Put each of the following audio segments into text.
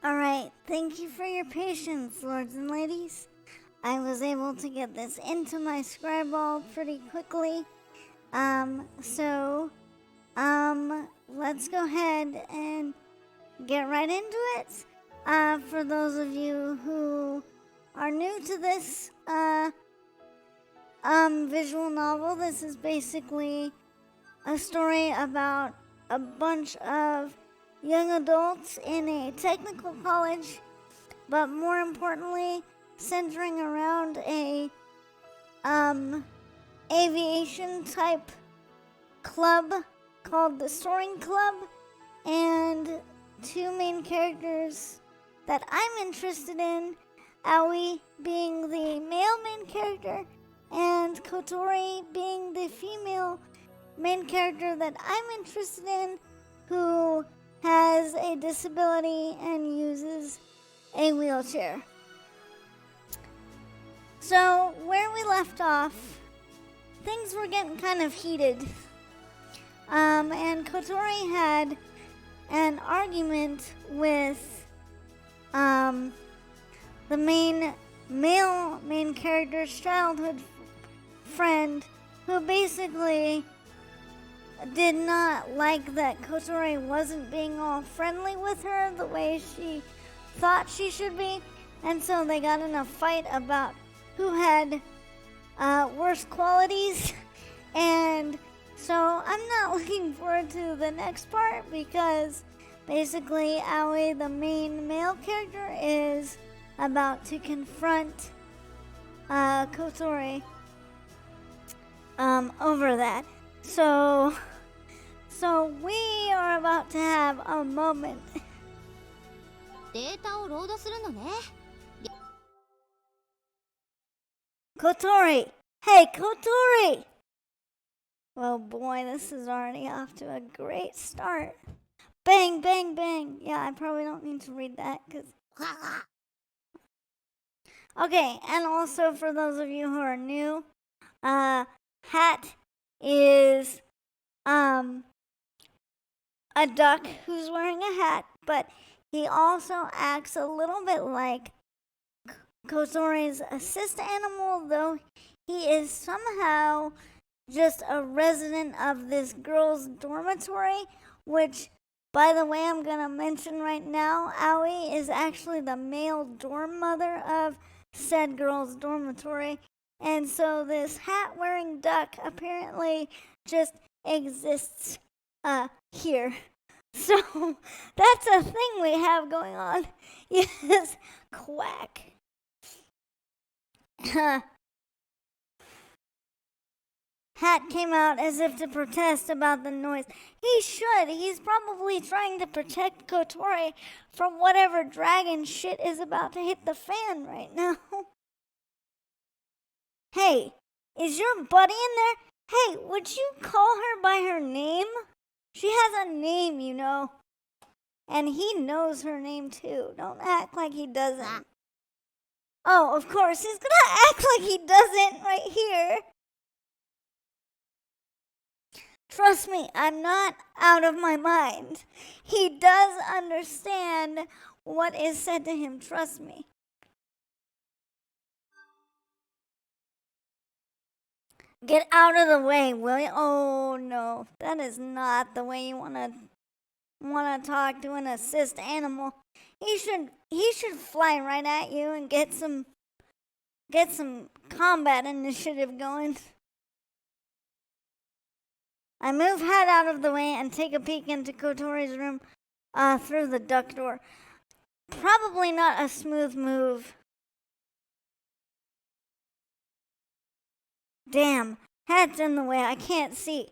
Alright, thank you for your patience, lords and ladies. I was able to get this into my scribble pretty quickly. Let's go ahead and get right into it. For those of you who are new to this visual novel, this is basically a story about a bunch of young adults in a technical college, but more importantly, centering around a aviation type club called the Soaring Club, and two main characters that I'm interested in, Aoi being the male main character and Kotori being the female main character that I'm interested in, who has a disability and uses a wheelchair. So, where we left off, things were getting kind of heated. And Kotori had an argument with the main character's childhood friend, who basically did not like that Kotori wasn't being all friendly with her the way she thought she should be, and so they got in a fight about who had worse qualities. And so I'm not looking forward to the next part, because basically Aoi, the main male character, is about to confront Kotori over that. So we are about to have a moment. Kotori! Hey, Kotori! Oh boy, this is already off to a great start. Bang, bang, bang. Yeah, I probably don't need to read that, because... Okay, and also for those of you who are new, Hat is a duck who's wearing a hat, but he also acts a little bit like Kotori's assist animal, though he is somehow just a resident of this girl's dormitory, which, by the way, I'm gonna mention right now, Aoi is actually the male dorm mother of said girl's dormitory, and so this hat-wearing duck apparently just exists here. So that's a thing we have going on. Yes, quack. Hat came out as if to protest about the noise. He should. He's probably trying to protect Kotori from whatever dragon shit is about to hit the fan right now. Hey, is your buddy in there? Hey, would you call her by her name? She has a name, you know. And he knows her name too. Don't act like he doesn't. Oh, of course, he's gonna act like he doesn't right here. Trust me, I'm not out of my mind. He does understand what is said to him, trust me. Get out of the way, will you? Oh no, that is not the way you wanna talk to an assist animal. He should fly right at you and get some combat initiative going. I move Hat out of the way and take a peek into Kotori's room through the duck door. Probably not a smooth move. Damn, Hat's in the way, I can't see.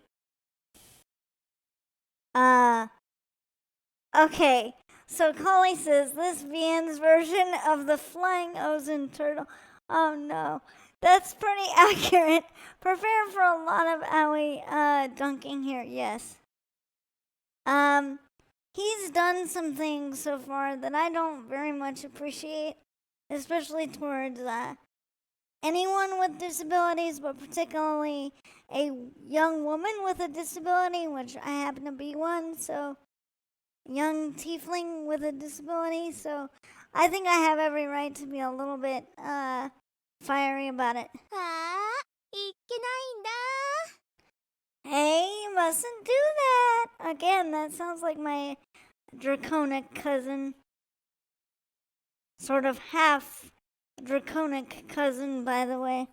Okay, so Collie says this VN's version of the flying Ozen turtle. Oh no, that's pretty accurate. Prepare for a lot of Aoi dunking here, yes. He's done some things so far that I don't very much appreciate, especially towards anyone with disabilities, but particularly a young woman with a disability, which I happen to be one, so young tiefling with a disability, so I think I have every right to be a little bit fiery about it. いけないんだ。 Hey, you mustn't do that. Again, that sounds like my draconic cousin. Sort of half draconic cousin, by the way.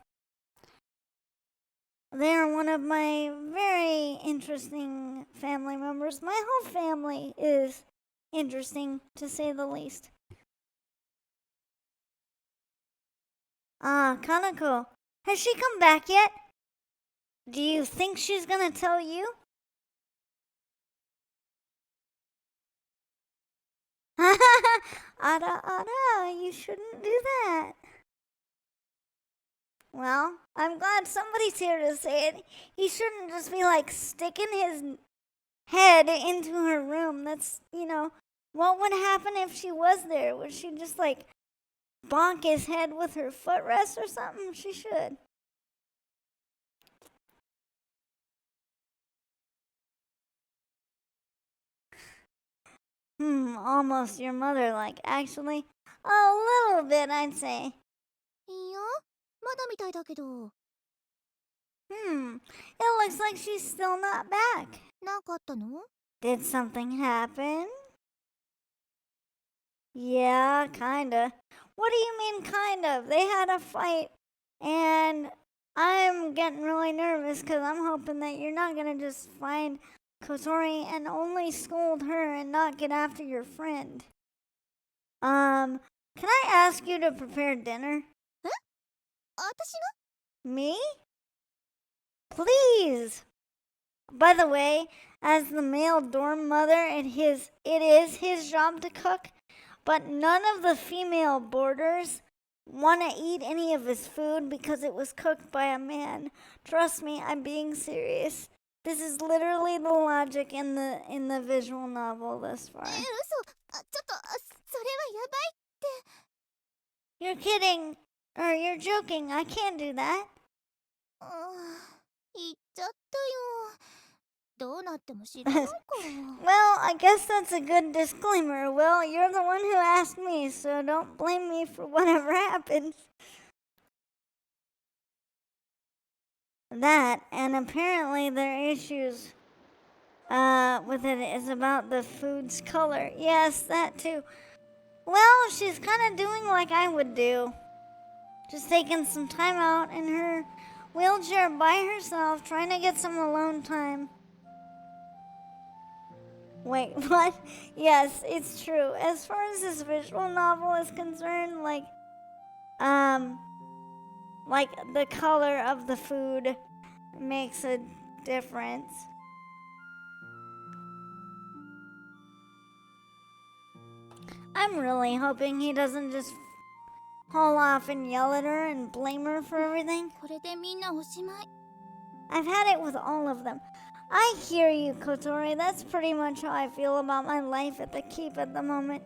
They are one of my very interesting family members. My whole family is interesting, to say the least. Ah, Kanako. Has she come back yet? Do you think she's gonna tell you? Ada, you shouldn't do that. Well, I'm glad somebody's here to say it. He shouldn't just be like sticking his head into her room. That's, what would happen if she was there? Would she just like bonk his head with her footrest or something? She should. Almost your mother like, actually. A little bit, I'd say. いいよ。まだみたいだけど。It looks like she's still not back. なんかあったの？ Did something happen? Yeah, kinda. What do you mean, kind of? They had a fight, and I'm getting really nervous because I'm hoping that you're not gonna just find Kotori and only scold her and not get after your friend. Can I ask you to prepare dinner? え？私が？ Me? Please! By the way, as the male dorm mother, it is his job to cook, but none of the female boarders want to eat any of his food because it was cooked by a man. Trust me, I'm being serious. This is literally the logic in the visual novel thus far. 嘘。ちょっと、それはやばいって。 You're kidding, or you're joking. I can't do that. 言っちゃったよ。どうなっても知らないか。 Well, I guess that's a good disclaimer. Well, you're the one who asked me, so don't blame me for whatever happens. That, and apparently their issues with it is about the food's color. Yes, that too. Well, she's kind of doing like I would do. Just taking some time out in her wheelchair by herself, trying to get some alone time. Wait, what? Yes, it's true. As far as this visual novel is concerned, like the color of the food makes a difference. I'm really hoping he doesn't just haul off and yell at her and blame her for everything. これでみんなおしまい。 I've had it with all of them. I hear you, Kotori. That's pretty much how I feel about my life at the keep at the moment.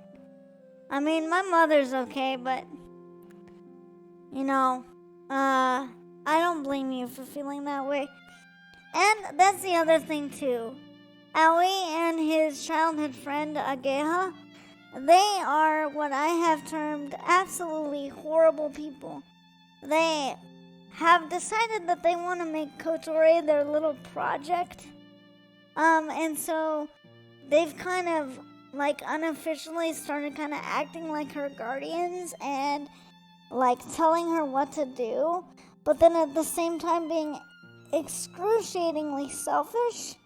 I mean, my mother's okay, but I don't blame you for feeling that way. And that's the other thing too. Aoi and his childhood friend Ageha, they are what I have termed absolutely horrible people. They have decided that they want to make Kotori their little project. And so they've kind of like unofficially started kind of acting like her guardians and like telling her what to do, but then at the same time being excruciatingly selfish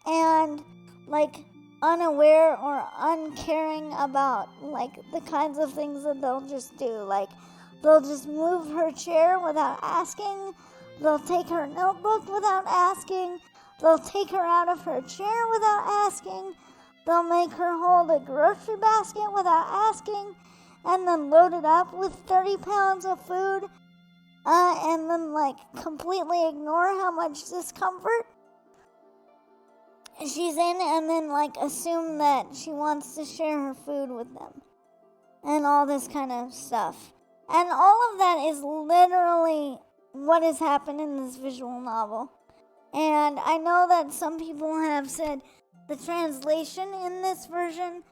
and like unaware or uncaring about like the kinds of things that they'll just do. Like they'll just move her chair without asking. They'll take her notebook without asking. They'll take her out of her chair without asking. They'll make her hold a grocery basket without asking, and then load it up with 30 pounds of food, and then like completely ignore how much discomfort she's in, and then like assume that she wants to share her food with them, and all this kind of stuff. And all of that is literally what has happened in this visual novel. And I know that some people have said, the translation in this version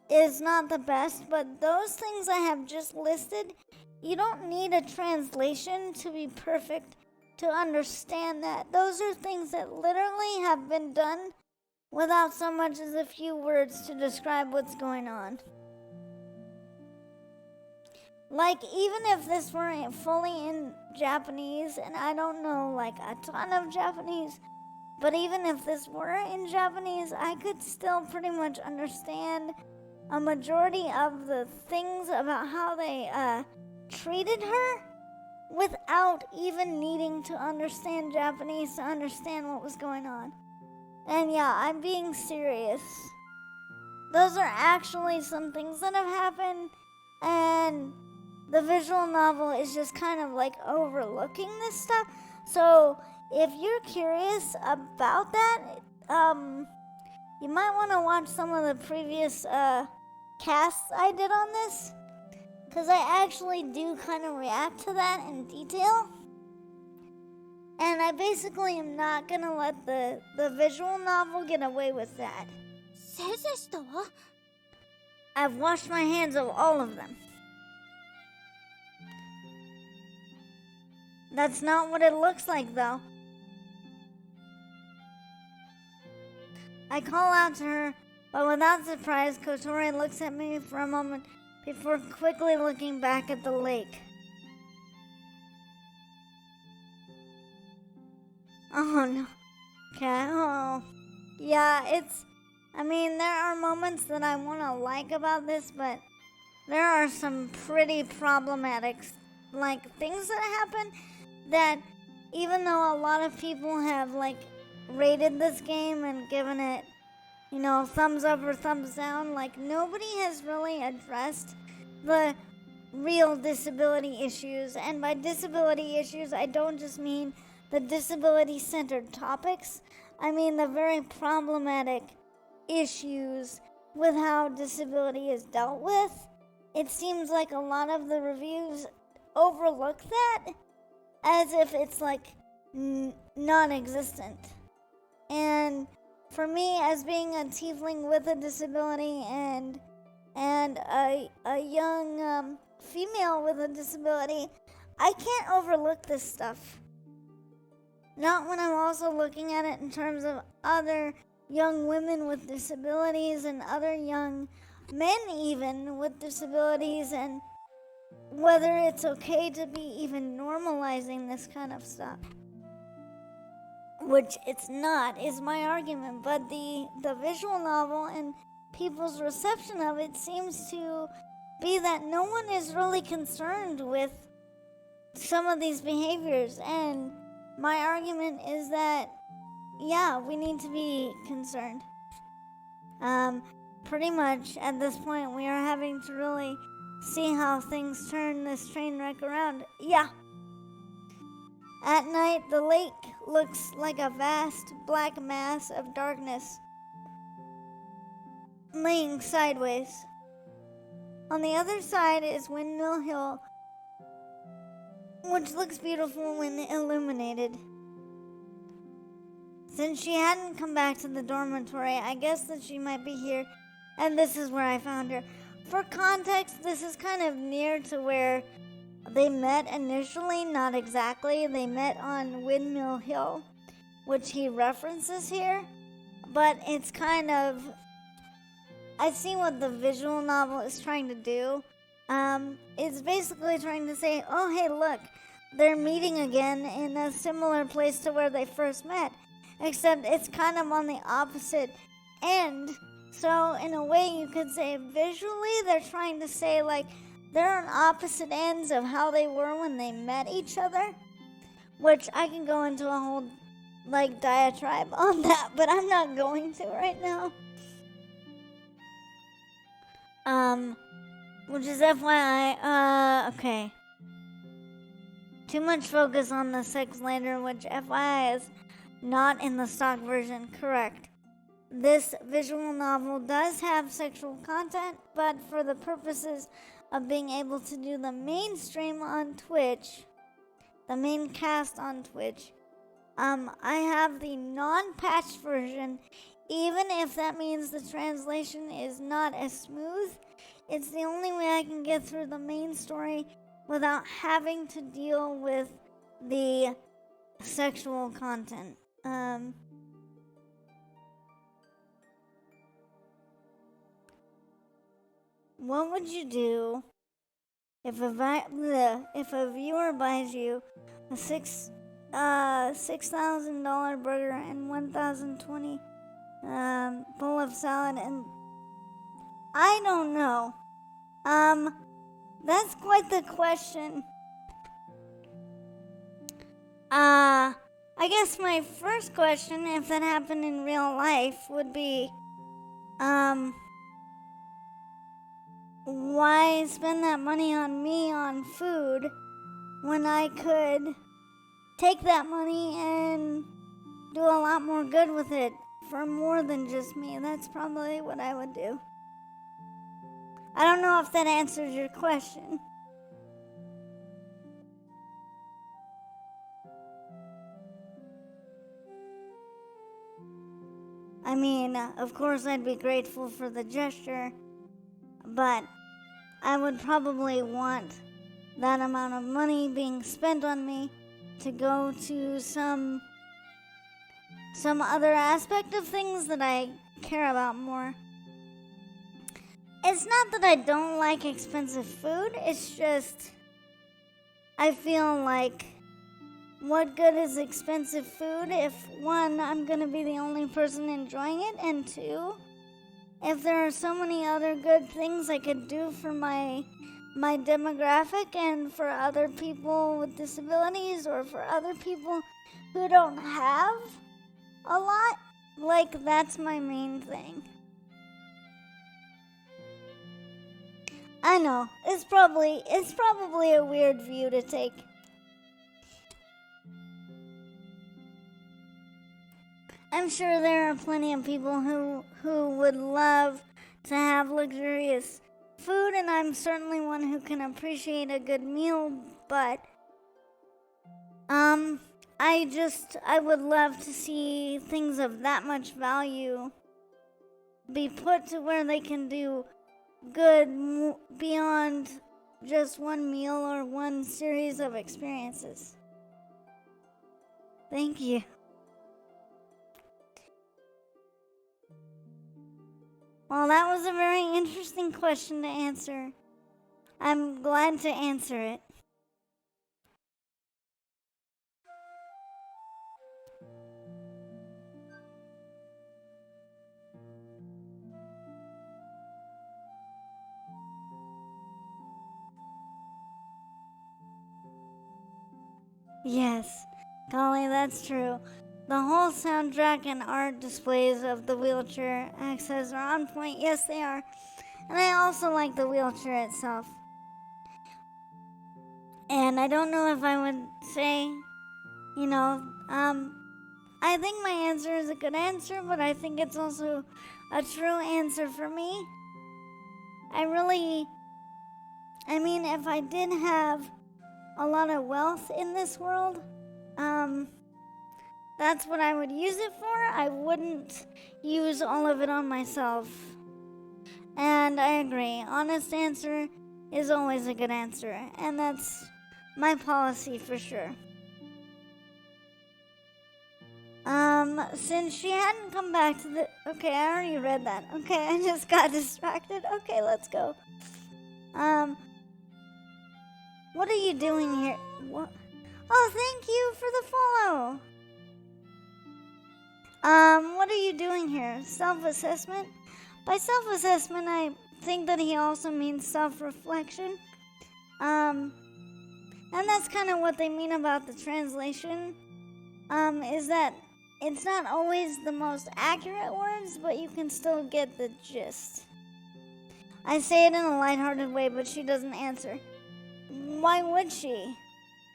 is not the best, but those things I have just listed, you don't need a translation to be perfect to understand that. Those are things that literally have been done without so much as a few words to describe what's going on. Like, even if this were fully in Japanese, and I don't know like a ton of Japanese, but even if this were in Japanese, I could still pretty much understand a majority of the things about how they treated her without even needing to understand Japanese to understand what was going on. And yeah, I'm being serious. Those are actually some things that have happened, and the visual novel is just kind of like overlooking this stuff. So if you're curious about that, you might want to watch some of the previous casts I did on this, because I actually do kind of react to that in detail. And I basically am not going to let the visual novel get away with that. 先生したわ。 I've washed my hands of all of them. That's not what it looks like, though. I call out to her, but without surprise, Kotori looks at me for a moment before quickly looking back at the lake. Oh no. Okay, oh. Yeah, there are moments that I want to like about this, but there are some pretty problematic, things that happen that even though a lot of people have, rated this game and given it, thumbs up or thumbs down, nobody has really addressed the real disability issues. And by disability issues, I don't just mean the disability-centered topics. I mean the very problematic issues with how disability is dealt with. It seems like a lot of the reviews overlook that as if it's non-existent. And for me, as being a tiefling with a disability and a young female with a disability, I can't overlook this stuff. Not when I'm also looking at it in terms of other young women with disabilities and other young men even with disabilities, and whether it's okay to be even normalizing this kind of stuff. Which it's not, is my argument, but the visual novel and people's reception of it seems to be that no one is really concerned with some of these behaviors, and my argument is that, yeah, we need to be concerned. Pretty much at this point, we are having to really see how things turn this train wreck around. Yeah. At night, the lake looks like a vast black mass of darkness, laying sideways. On the other side is Windmill Hill, which looks beautiful when illuminated. Since she hadn't come back to the dormitory, I guess that she might be here, and this is where I found her. For context, this is kind of near to where they met initially, not exactly. They met on Windmill Hill, which he references here, but it's kind of, I see what the visual novel is trying to do. It's basically trying to say, oh hey look, they're meeting again in a similar place to where they first met, except it's kind of on the opposite end. So in a way you could say visually they're trying to say they're on opposite ends of how they were when they met each other, which I can go into a whole diatribe on that, but I'm not going to right now. Which is FYI, okay. Too much focus on the sex later, which FYI is not in the stock version, correct. This visual novel does have sexual content, but for the purposes of being able to do the mainstream on Twitch, the main cast on Twitch, I have the non-patched version even if that means the translation is not as smooth, it's the only way I can get through the main story without having to deal with the sexual content. What would you do if a viewer buys you a $6,000 burger and 1,020 bowl of salad? And I don't know. That's quite the question. I guess my first question, if that happened in real life, would be, why spend that money on me on food when I could take that money and do a lot more good with it for more than just me? That's probably what I would do. I don't know if that answers your question. I mean, of course I'd be grateful for the gesture, but I would probably want that amount of money being spent on me to go to some other aspect of things that I care about more. It's not that I don't like expensive food, it's just I feel like, what good is expensive food if, one, I'm gonna be the only person enjoying it, and two, if there are so many other good things I could do for my demographic and for other people with disabilities or for other people who don't have a lot, like, that's my main thing. I know, it's probably a weird view to take. I'm sure there are plenty of people who would love to have luxurious food, and I'm certainly one who can appreciate a good meal, but I would love to see things of that much value be put to where they can do good beyond just one meal or one series of experiences. Thank you. Well, that was a very interesting question to answer. I'm glad to answer it. Yes, golly, that's true. The whole soundtrack and art displays of the wheelchair access are on point. Yes, they are. And I also like the wheelchair itself. And I don't know if I would say, I think my answer is a good answer, but I think it's also a true answer for me. If I did have a lot of wealth in this world, that's what I would use it for. I wouldn't use all of it on myself. And I agree. Honest answer is always a good answer. And that's my policy for sure. Since she hadn't come back to the... Okay, I already read that. Okay, I just got distracted. Okay, let's go. What are you doing here? What? Oh, thank you for the follow. What are you doing here? Self-assessment? By self-assessment, I think that he also means self-reflection. And that's kind of what they mean about the translation. Is that it's not always the most accurate words, but you can still get the gist. I say it in a lighthearted way, but she doesn't answer. Why would she?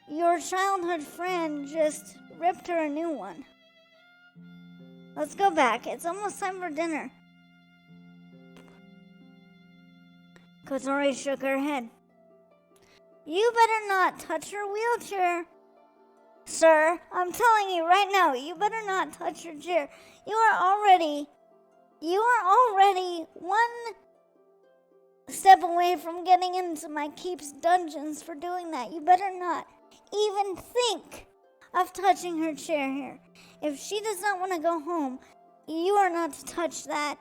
Your childhood friend just ripped her a new one. Let's go back. It's almost time for dinner. Kotori shook her head. You better not touch her wheelchair. Sir, I'm telling you right now, you better not touch your chair. You are already You are already one step away from getting into my keep's dungeons for doing that. You better not even think of touching her chair here. If she does not want to go home, you are not to touch that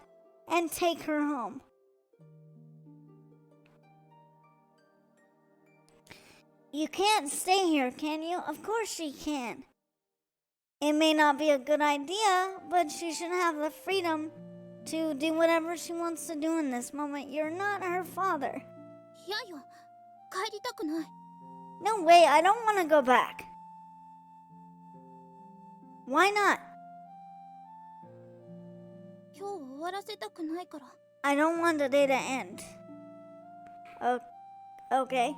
and take her home. You can't stay here, can you? Of course she can. It may not be a good idea, but she should have the freedom to do whatever she wants to do in this moment. You're not her father. いやよ、帰りたくない。 No way, I don't want to go back. Why not? 今日終わらせたくないから。 I don't want the day to end. Okay.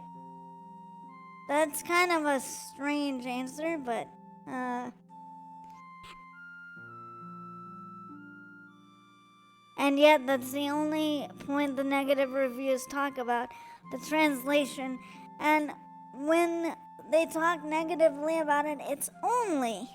That's kind of a strange answer, but, and yet that's the only point the negative reviews talk about, the translation. And when they talk negatively about it, it's only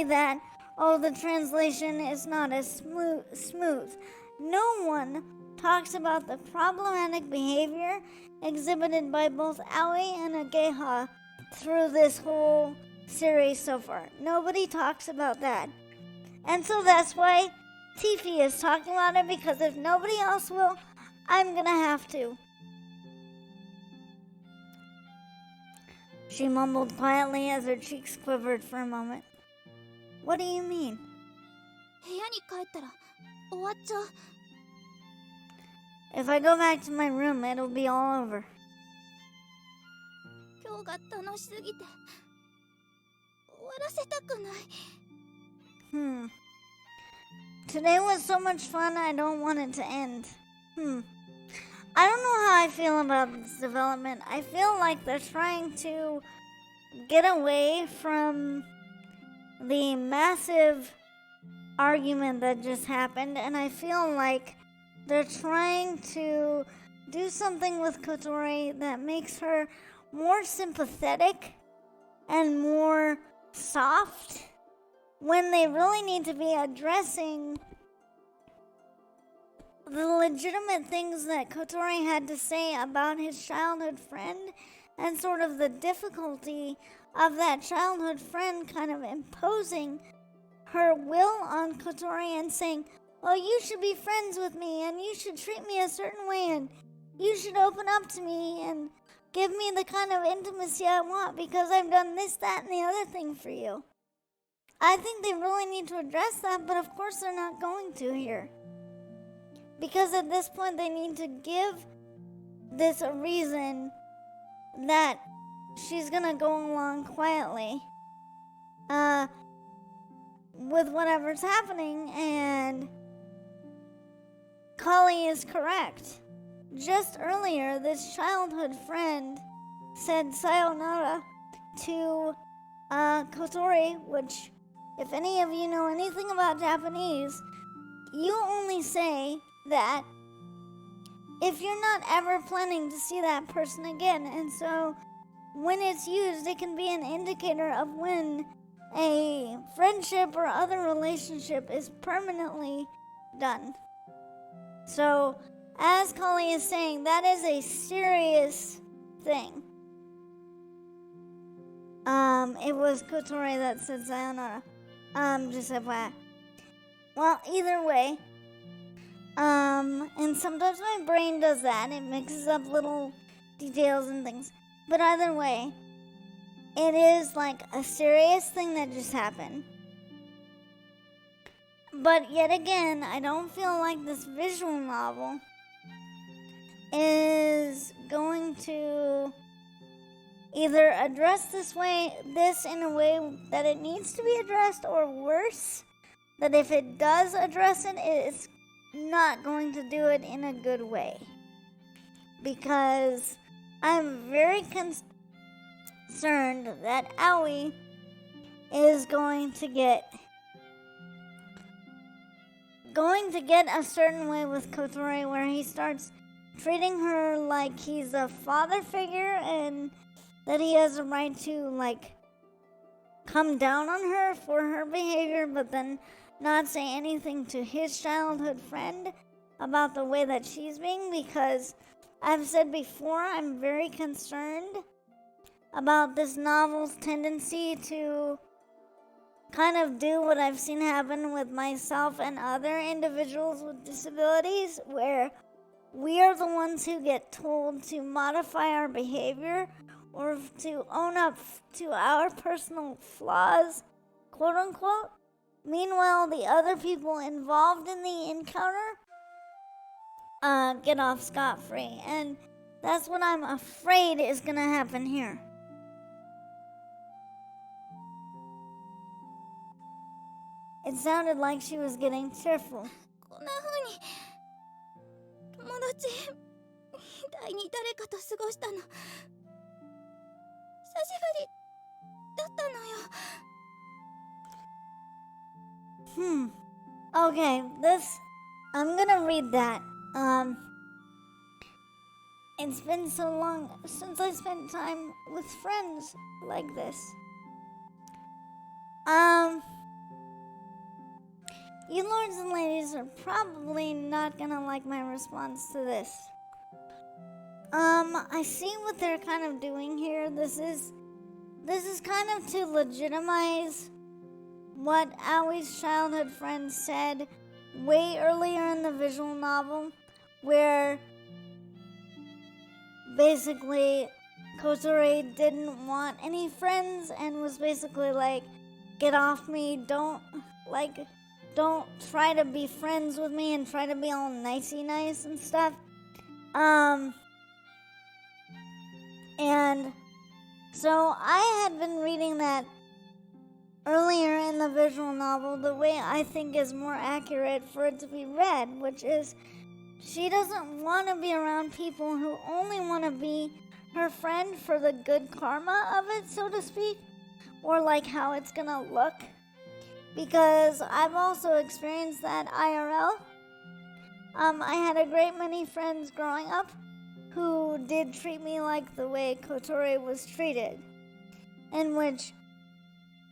that, oh, the translation is not as smooth. No one talks about the problematic behavior exhibited by both Aoi and Ageha through this whole series so far. Nobody talks about that. And so that's why Tiefy is talking about it, because if nobody else will, I'm gonna have to. She mumbled quietly as her cheeks quivered for a moment. What do you mean? 部屋に帰ったら終わっちゃう。 If I go back to my room, it'll be all over. 今日が楽しすぎて終わらせたくない。 Today was so much fun, I don't want it to end. I don't know how I feel about this development. I feel like they're trying to get away from the massive argument that just happened, and I feel like they're trying to do something with Kotori that makes her more sympathetic and more soft, when they really need to be addressing the legitimate things that Kotori had to say about his childhood friend, and sort of the difficulty of that childhood friend kind of imposing her will on Kotori and saying, oh, you should be friends with me, and you should treat me a certain way, and you should open up to me and give me the kind of intimacy I want because I've done this, that, and the other thing for you. I think they really need to address that, but of course they're not going to here. Because at this point they need to give this a reason that she's gonna go along quietly with whatever's happening, and Kali is correct. Just earlier, this childhood friend said sayonara to Kotori, which, if any of you know anything about Japanese, you only say that if you're not ever planning to see that person again. And so when it's used, it can be an indicator of when a friendship or other relationship is permanently done. So, as Kali is saying, that is a serious thing. It was Kotori that said sayonara. Just FYI. Well, either way, and sometimes my brain does that. It mixes up little details and things. But either way, it is like a serious thing that just happened. But yet again, I don't feel like this visual novel is going to either address this in a way that it needs to be addressed, or worse, that if it does address it, it's not going to do it in a good way. Because I'm very concerned that Aoi is going to get a certain way with Kotori, where he starts treating her like he's a father figure and that he has a right to, like, come down on her for her behavior, but then not say anything to his childhood friend about the way that she's being, because I've said before I'm very concerned about this novel's tendency to kind of do what I've seen happen with myself and other individuals with disabilities, where we are the ones who get told to modify our behavior or to own up to our personal flaws, quote unquote. Meanwhile, the other people involved in the encounter get off scot-free, and that's what I'm afraid is gonna happen here. It sounded like she was getting tearful. こんな風に友達みたいに誰かと過ごしたの久しぶりだったのよ。Okay, I'm gonna read that. It's been so long since I spent time with friends like this. You lords and ladies are probably not gonna like my response to this. I see what they're kind of doing here. This is kind of to legitimize what Aoi's childhood friend said way earlier in the visual novel, where basically Kotori didn't want any friends and was basically like, get off me, don't try to be friends with me and try to be all nicey nice and stuff. And so I had been reading that earlier in the visual novel the way I think is more accurate for it to be read, which is she doesn't want to be around people who only want to be her friend for the good karma of it, so to speak, or like how it's gonna look. Because I've also experienced that IRL. I had a great many friends growing up who did treat me like the way Kotori was treated, in which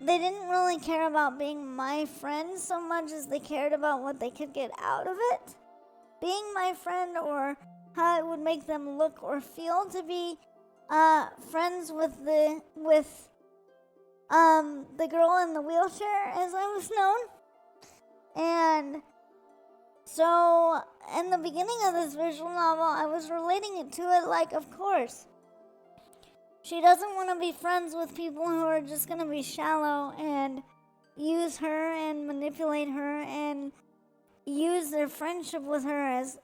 they didn't really care about being my friend so much as they cared about what they could get out of it. Being my friend, or how it would make them look or feel to be friends with the girl in the wheelchair, as I was known. And so in the beginning of this visual novel, I was relating it to it like, of course, she doesn't want to be friends with people who are just going to be shallow and use her and manipulate her and use their friendship with her as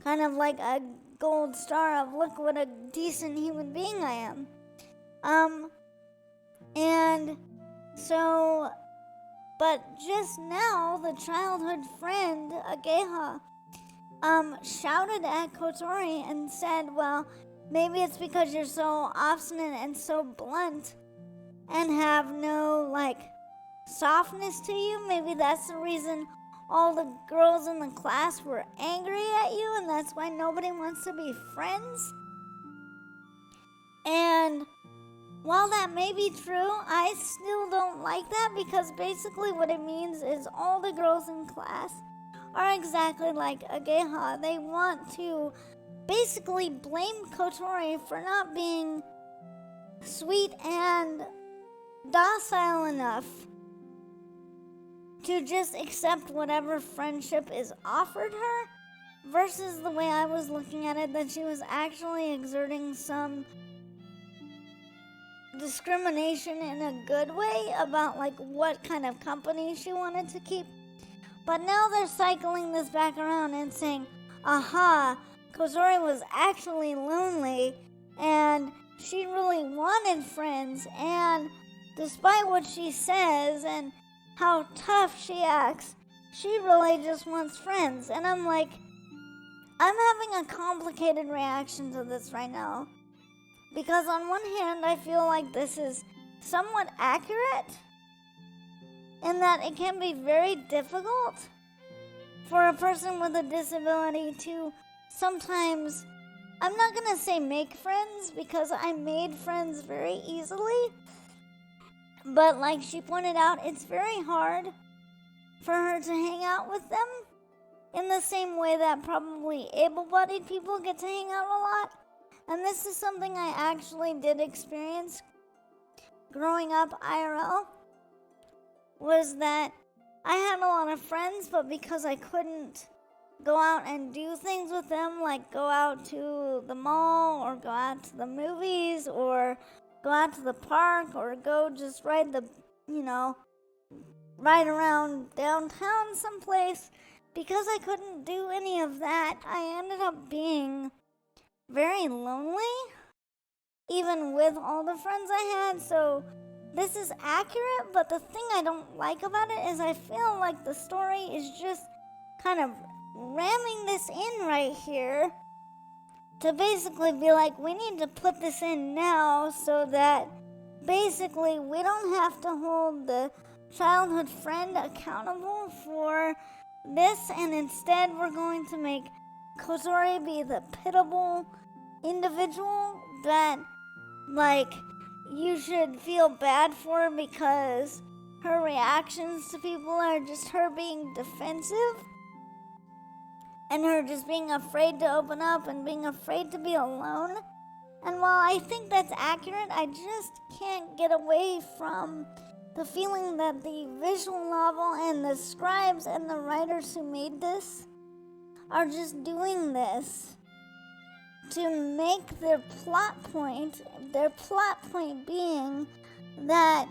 kind of like a gold star of, look what a decent human being I am. And so, but just now, the childhood friend, Ageha, shouted at Kotori and said, well, maybe it's because you're so obstinate and so blunt and have no, like, softness to you. Maybe that's the reason all the girls in the class were angry at you, and that's why nobody wants to be friends. And while that may be true, I still don't like that, because basically what it means is all the girls in class are exactly like Ageha. They want to basically blame Kotori for not being sweet and docile enough to just accept whatever friendship is offered her, versus the way I was looking at it, that she was actually exerting some discrimination in a good way about like what kind of company she wanted to keep. But now they're cycling this back around and saying, aha, Kotori was actually lonely and she really wanted friends, and despite what she says and how tough she acts, she really just wants friends. And I'm like, I'm having a complicated reaction to this right now. Because on one hand, I feel like this is somewhat accurate, in that it can be very difficult for a person with a disability to sometimes, I'm not going to say make friends, because I made friends very easily, but like she pointed out, it's very hard for her to hang out with them in the same way that probably able-bodied people get to hang out a lot. And this is something I actually did experience growing up IRL, was that I had a lot of friends, but because I couldn't go out and do things with them, like go out to the mall or go out to the movies or go out to the park or go just ride around downtown someplace, because I couldn't do any of that, I ended up being very lonely, even with all the friends I had. So this is accurate, but the thing I don't like about it is I feel like the story is just kind of ramming this in right here to basically be like, we need to put this in now so that basically we don't have to hold the childhood friend accountable for this, and instead we're going to make Kotori be the pitiable individual that, like, you should feel bad for because her reactions to people are just her being defensive and her just being afraid to open up and being afraid to be alone. And while I think that's accurate, I just can't get away from the feeling that the visual novel and the scribes and the writers who made this are just doing this to make their plot point being that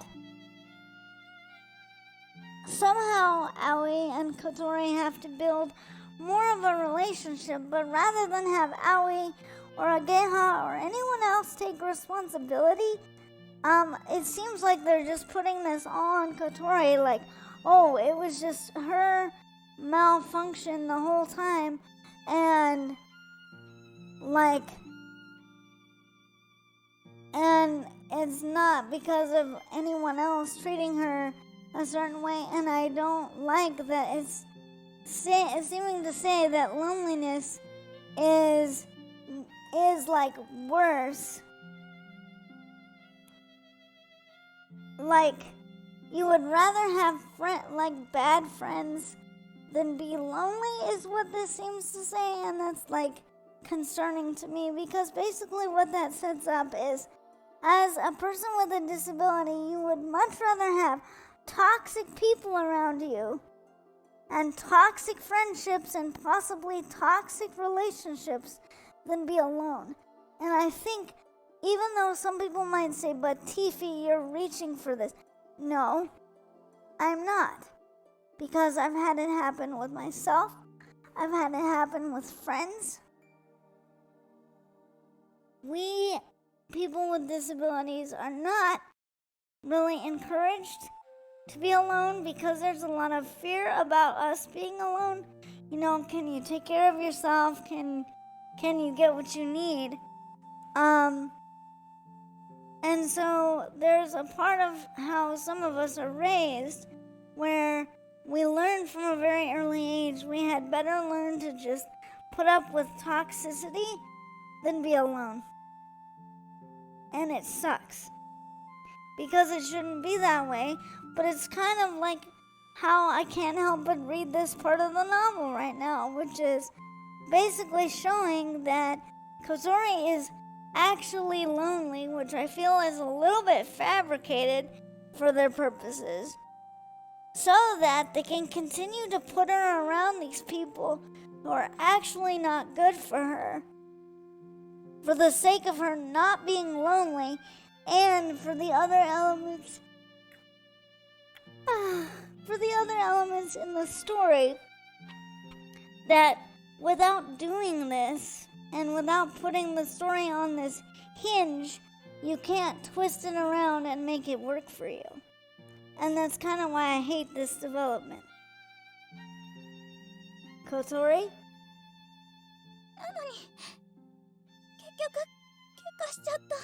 somehow Aoi and Kotori have to build more of a relationship, but rather than have Aoi or Ageha or anyone else take responsibility, it seems like they're just putting this all on Kotori, like, oh, it was just her malfunction the whole time, and it's not because of anyone else treating her a certain way. And I don't like that it's seeming to say that loneliness is like worse. Like, you would rather have bad friends than be lonely, is what this seems to say, and that's like concerning to me, because basically what that sets up is, as a person with a disability, you would much rather have toxic people around you and toxic friendships and possibly toxic relationships than be alone. And I think, even though some people might say, but Tiefy, you're reaching for this. No, I'm not. Because I've had it happen with myself. I've had it happen with friends. We, people with disabilities, are not really encouraged to be alone because there's a lot of fear about us being alone. You know, can you take care of yourself? Can you get what you need? And so there's a part of how some of us are raised where we learn from a very early age we had better learn to just put up with toxicity than be alone. And it sucks, because it shouldn't be that way, but it's kind of like how I can't help but read this part of the novel right now, which is basically showing that Kotori is actually lonely, which I feel is a little bit fabricated for their purposes, so that they can continue to put her around these people who are actually not good for her, for the sake of her not being lonely, and for the other elements in the story, that without doing this and without putting the story on this hinge, you can't twist it around and make it work for you. And that's kind of why I hate this development. Kotori? なのに結局喧嘩しちゃった。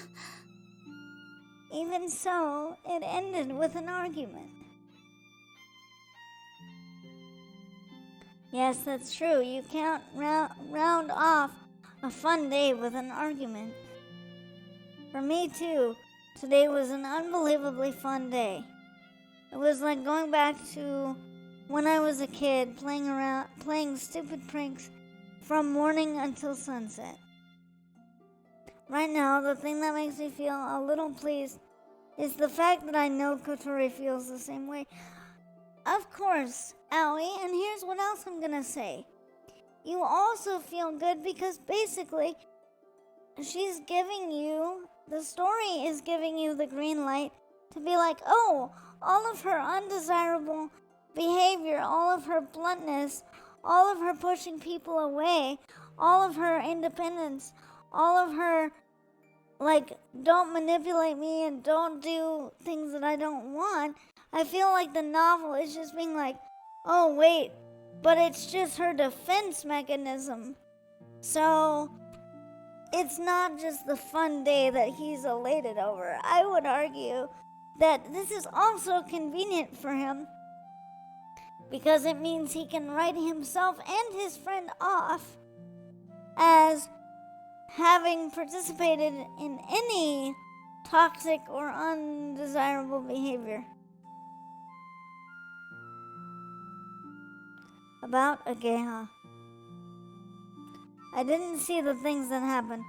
Even so, it ended with an argument. Yes, that's true. You can't round off a fun day with an argument. For me too, today was an unbelievably fun day. It was like going back to when I was a kid, playing stupid pranks from morning until sunset. Right now, the thing that makes me feel a little pleased is the fact that I know Kotori feels the same way. Of course, Aoi, and here's what else I'm gonna say. You also feel good because basically, she's giving you, the story is giving you the green light to be like, oh, all of her undesirable behavior, all of her bluntness, all of her pushing people away, all of her independence, all of her, like, don't manipulate me and don't do things that I don't want. I feel like the novel is just being like, oh, wait, but it's just her defense mechanism. So it's not just the fun day that he's elated over. I would argue that this is also convenient for him because it means he can write himself and his friend off as having participated in any toxic or undesirable behavior. About Ageha. I didn't see the things that happened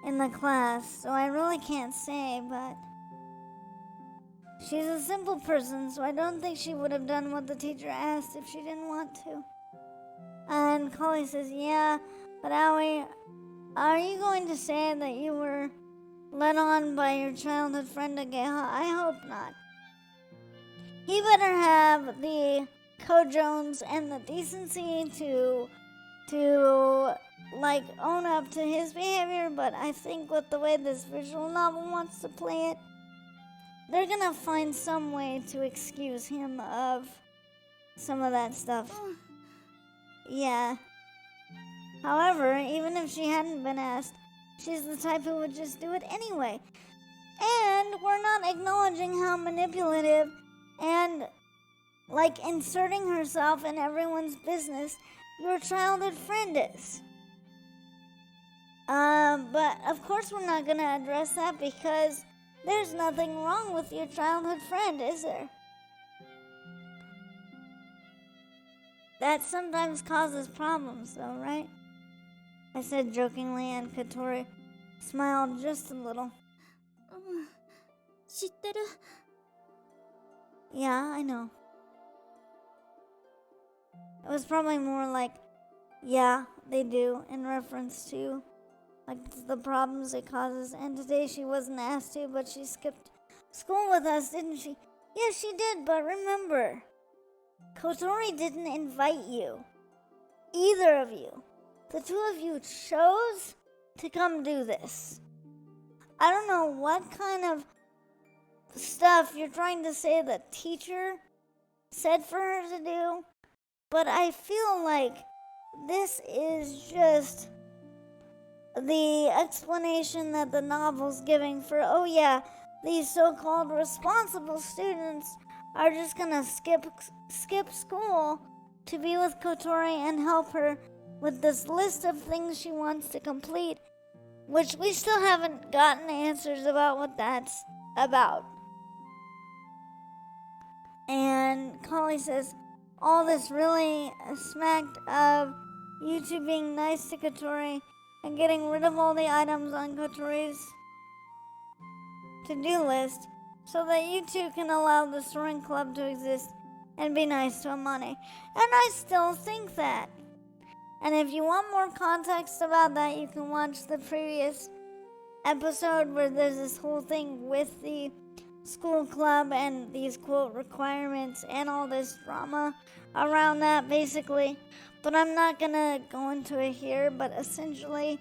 in the class, so I really can't say, but she's a simple person, so I don't think she would have done what the teacher asked if she didn't want to. And Kali says, yeah, but Aoi, are you going to say that you were led on by your childhood friend Ageha? I hope not. He better have the co-Jones and the decency to like own up to his behavior, but I think with the way this visual novel wants to play it, they're gonna find some way to excuse him of some of that stuff. Yeah. However, even if she hadn't been asked, she's the type who would just do it anyway. And we're not acknowledging how manipulative and like inserting herself in everyone's business your childhood friend is. But of course we're not gonna address that because there's nothing wrong with your childhood friend, is there? That sometimes causes problems though, right? I said jokingly, and Kotori smiled just a little. 知ってる。 Yeah, I know. It was probably more like, yeah, they do, in reference to like the problems it causes. And today she wasn't asked to, but she skipped school with us, didn't she? Yes, she did, but remember, Kotori didn't invite you. Either of you. The two of you chose to come do this. I don't know what kind of stuff you're trying to say the teacher said for her to do, but I feel like this is just the explanation that the novel's giving for, oh yeah, these so-called responsible students are just gonna skip school to be with Kotori and help her with this list of things she wants to complete, which we still haven't gotten answers about what that's about. And Kali says, all this really smacked of you two being nice to Kotori and getting rid of all the items on Kotori's to-do list so that you two can allow the soaring club to exist and be nice to Amane. And I still think that. And if you want more context about that, you can watch the previous episode where there's this whole thing with the school club and these quote requirements and all this drama around that basically. But I'm not gonna go into it here, but essentially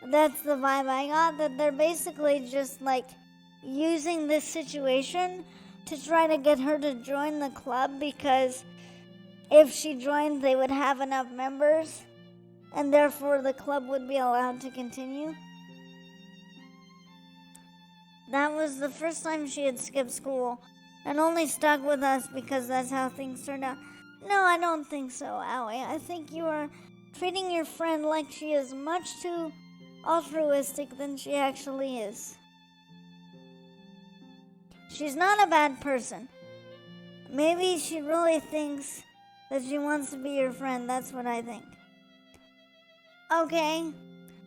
that's the vibe I got, that they're basically just like using this situation to try to get her to join the club, because if she joined they would have enough members and therefore the club would be allowed to continue. That was the first time she had skipped school and only stuck with us because that's how things turned out. No, I don't think so, Aoi. I think you are treating your friend like she is much too altruistic than she actually is. She's not a bad person. Maybe she really thinks That she wants to be your friend, that's what I think. Okay,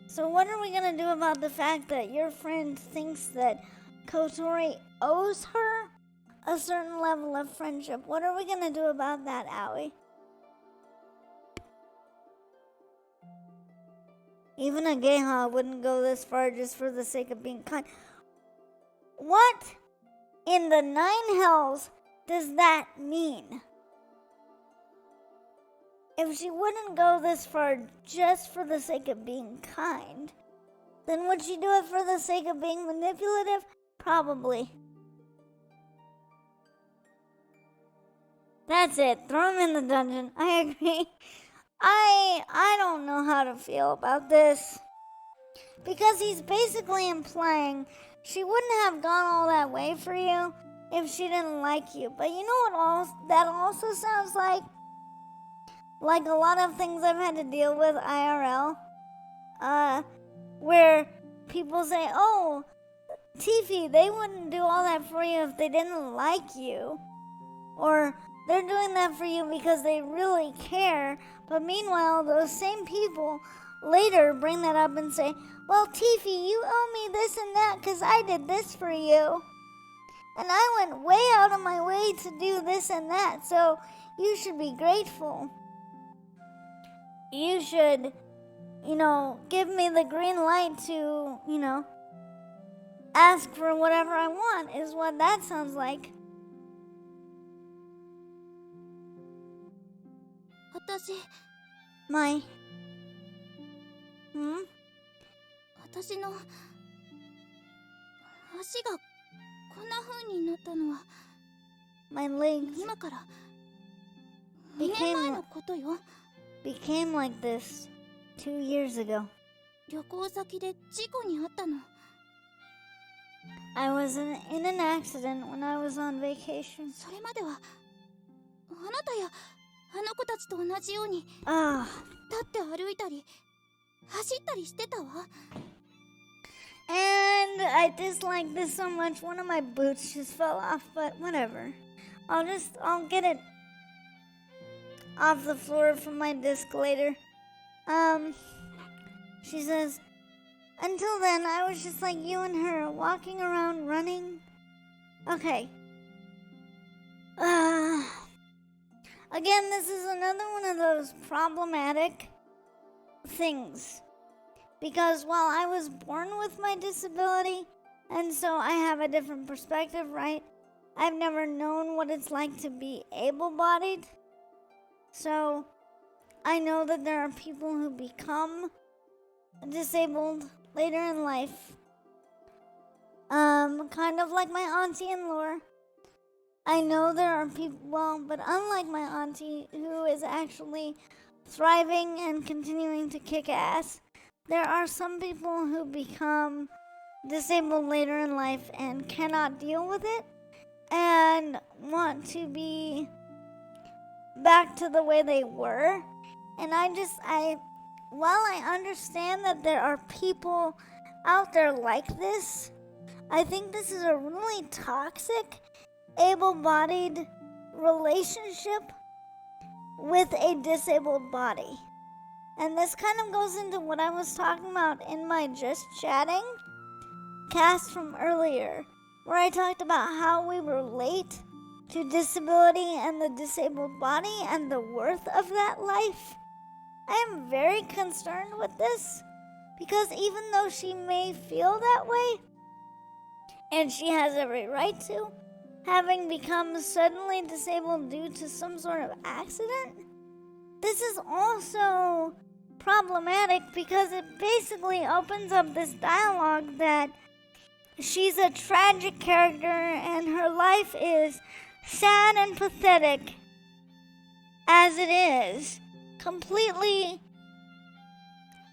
so what are we gonna do about the fact that your friend thinks that Kotori owes her a certain level of friendship? What are we gonna do about that, Aoi? Even a Geha wouldn't go this far just for the sake of being kind. What in the 9 hells does that mean? If she wouldn't go this far just for the sake of being kind, then would she do it for the sake of being manipulative? Probably. That's it. Throw him in the dungeon. I agree. I don't know how to feel about this. Because he's basically implying she wouldn't have gone all that way for you if she didn't like you. But you know what that also sounds like? Like a lot of things I've had to deal with IRL. Where people say, oh, Tiefy, they wouldn't do all that for you if they didn't like you. Or they're doing that for you because they really care. But meanwhile, those same people later bring that up and say, well, Tiefy, you owe me this and that because I did this for you. And I went way out of my way to do this and that. So you should be grateful. You should, give me the green light to, ask for whatever I want, is what that sounds like. 私の足がこんな風になったのは My legs 今から2年前のことよ。 became like this 2 years ago. 旅行先で事故に遭ったの。 I was in an accident when I was on vacation. それまではあなたやあの子たちと同じように立って歩いたり走ったりしてたわ。 And I dislike this so much. One of my boots just fell off, but whatever. I'll get it off the floor from my disc later. She says, until then, I was just like you and her, walking around, running. Okay. Again, this is another one of those problematic things. Because while I was born with my disability, and so I have a different perspective, right? I've never known what it's like to be able-bodied. So I know that there are people who become disabled later in life. Kind of like my auntie-in-law. I know there are people, but unlike my auntie, who is actually thriving and continuing to kick ass, there are some people who become disabled later in life and cannot deal with it and want to be back to the way they were. And while I understand that there are people out there like this, I think this is a really toxic, able-bodied relationship with a disabled body. And this kind of goes into what I was talking about in my Just Chatting cast from earlier, where I talked about how we relate to disability and the disabled body and the worth of that life. I am very concerned with this because even though she may feel that way, and she has every right to, having become suddenly disabled due to some sort of accident, this is also problematic because it basically opens up this dialogue that she's a tragic character and her life is sad and pathetic as it is, completely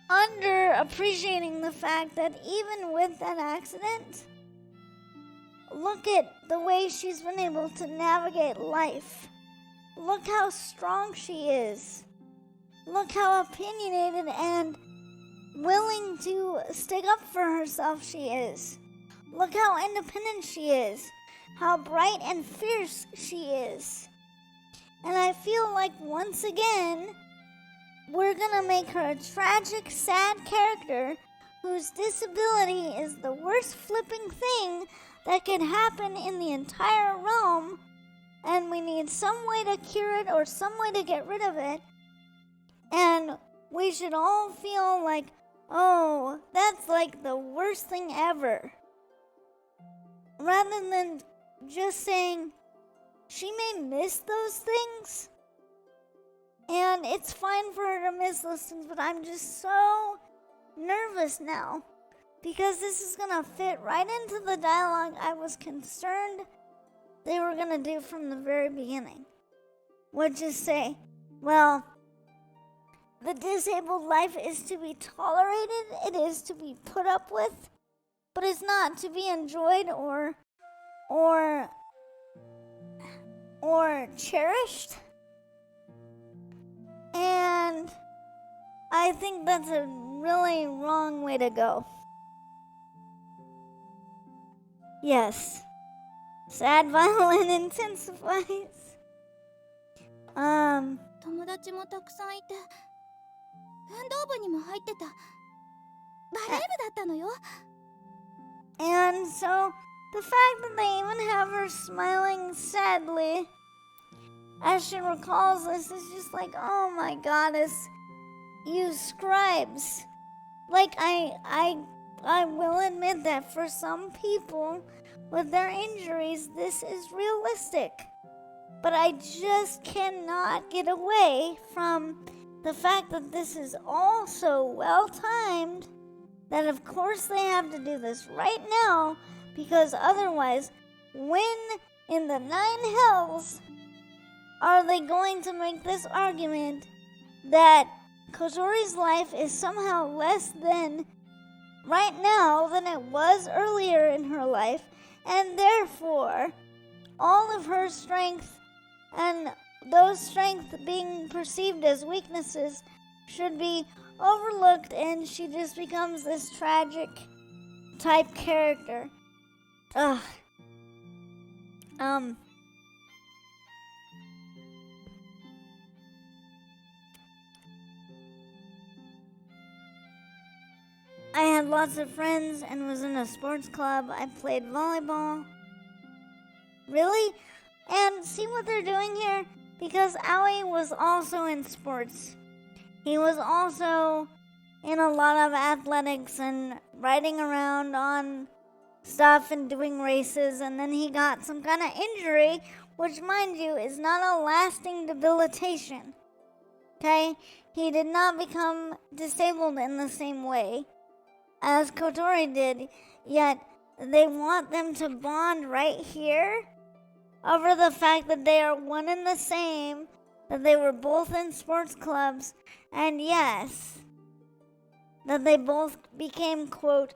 underappreciating the fact that even with an accident, look at the way she's been able to navigate life. Look how strong she is. Look how opinionated and willing to stick up for herself she is. Look how independent she is. How bright and fierce she is. And I feel like once again, we're gonna make her a tragic, sad character whose disability is the worst flipping thing that could happen in the entire realm, and we need some way to cure it or some way to get rid of it. And we should all feel like, oh, that's like the worst thing ever. Rather than just saying, she may miss those things. And it's fine for her to miss those things, but I'm just so nervous now. Because this is going to fit right into the dialogue I was concerned they were going to do from the very beginning. Which is say, well, the disabled life is to be tolerated, it is to be put up with, but it's not to be enjoyed or cherished. And I think that's a really wrong way to go. Yes. Sad violin intensifies. 友達もたくさんいて、運動部にも入ってた。バレー部だったのよ。And so, the fact that they even have her smiling sadly as she recalls this is just like, oh my goddess, you scribes. Like, I will admit that for some people with their injuries, this is realistic. But I just cannot get away from the fact that this is all so well timed that of course they have to do this right now, because otherwise, when in the 9 hells are they going to make this argument that Kotori's life is somehow less than right now than it was earlier in her life, and therefore all of her strength and those strengths being perceived as weaknesses should be overlooked, and she just becomes this tragic type character. Ugh. I had lots of friends and was in a sports club. I played volleyball. Really? And see what they're doing here? Because Aoi was also in sports. He was also in a lot of athletics and riding around on stuff and doing races, and then he got some kind of injury, which, mind you, is not a lasting debilitation. Okay? He did not become disabled in the same way as Kotori did, yet they want them to bond right here over the fact that they are one and the same, that they were both in sports clubs, and yes, that they both became, quote,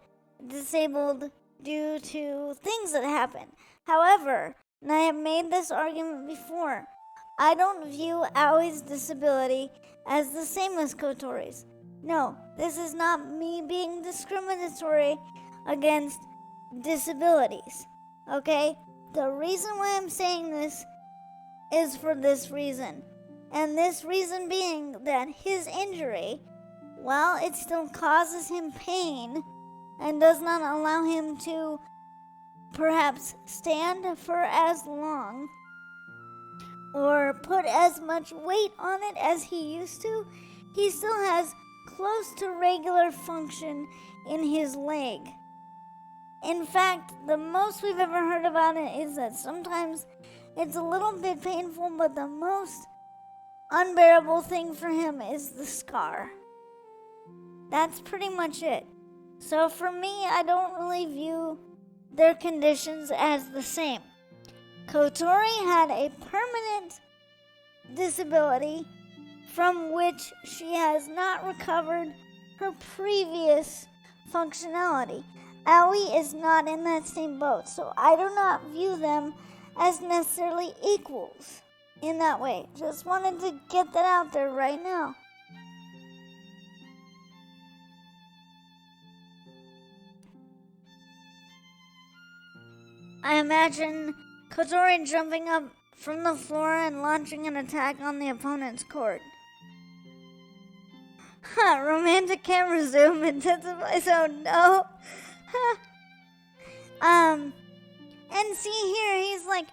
disabled due to things that happened. However, and I have made this argument before, I don't view Aoi's disability as the same as Kotori's. No, this is not me being discriminatory against disabilities, okay? The reason why I'm saying this is for this reason. And this reason being that his injury, while it still causes him pain and does not allow him to perhaps stand for as long or put as much weight on it as he used to, he still has close to regular function in his leg. In fact, the most we've ever heard about it is that sometimes it's a little bit painful, but the most unbearable thing for him is the scar. That's pretty much it. So for me, I don't really view their conditions as the same. Kotori had a permanent disability from which she has not recovered her previous functionality. Aoi is not in that same boat, so I do not view them as necessarily equals in that way. Just wanted to get that out there right now. I imagine Kotori jumping up from the floor and launching an attack on the opponent's court. Romantic camera zoom intensifies. Oh no. And see here, he's like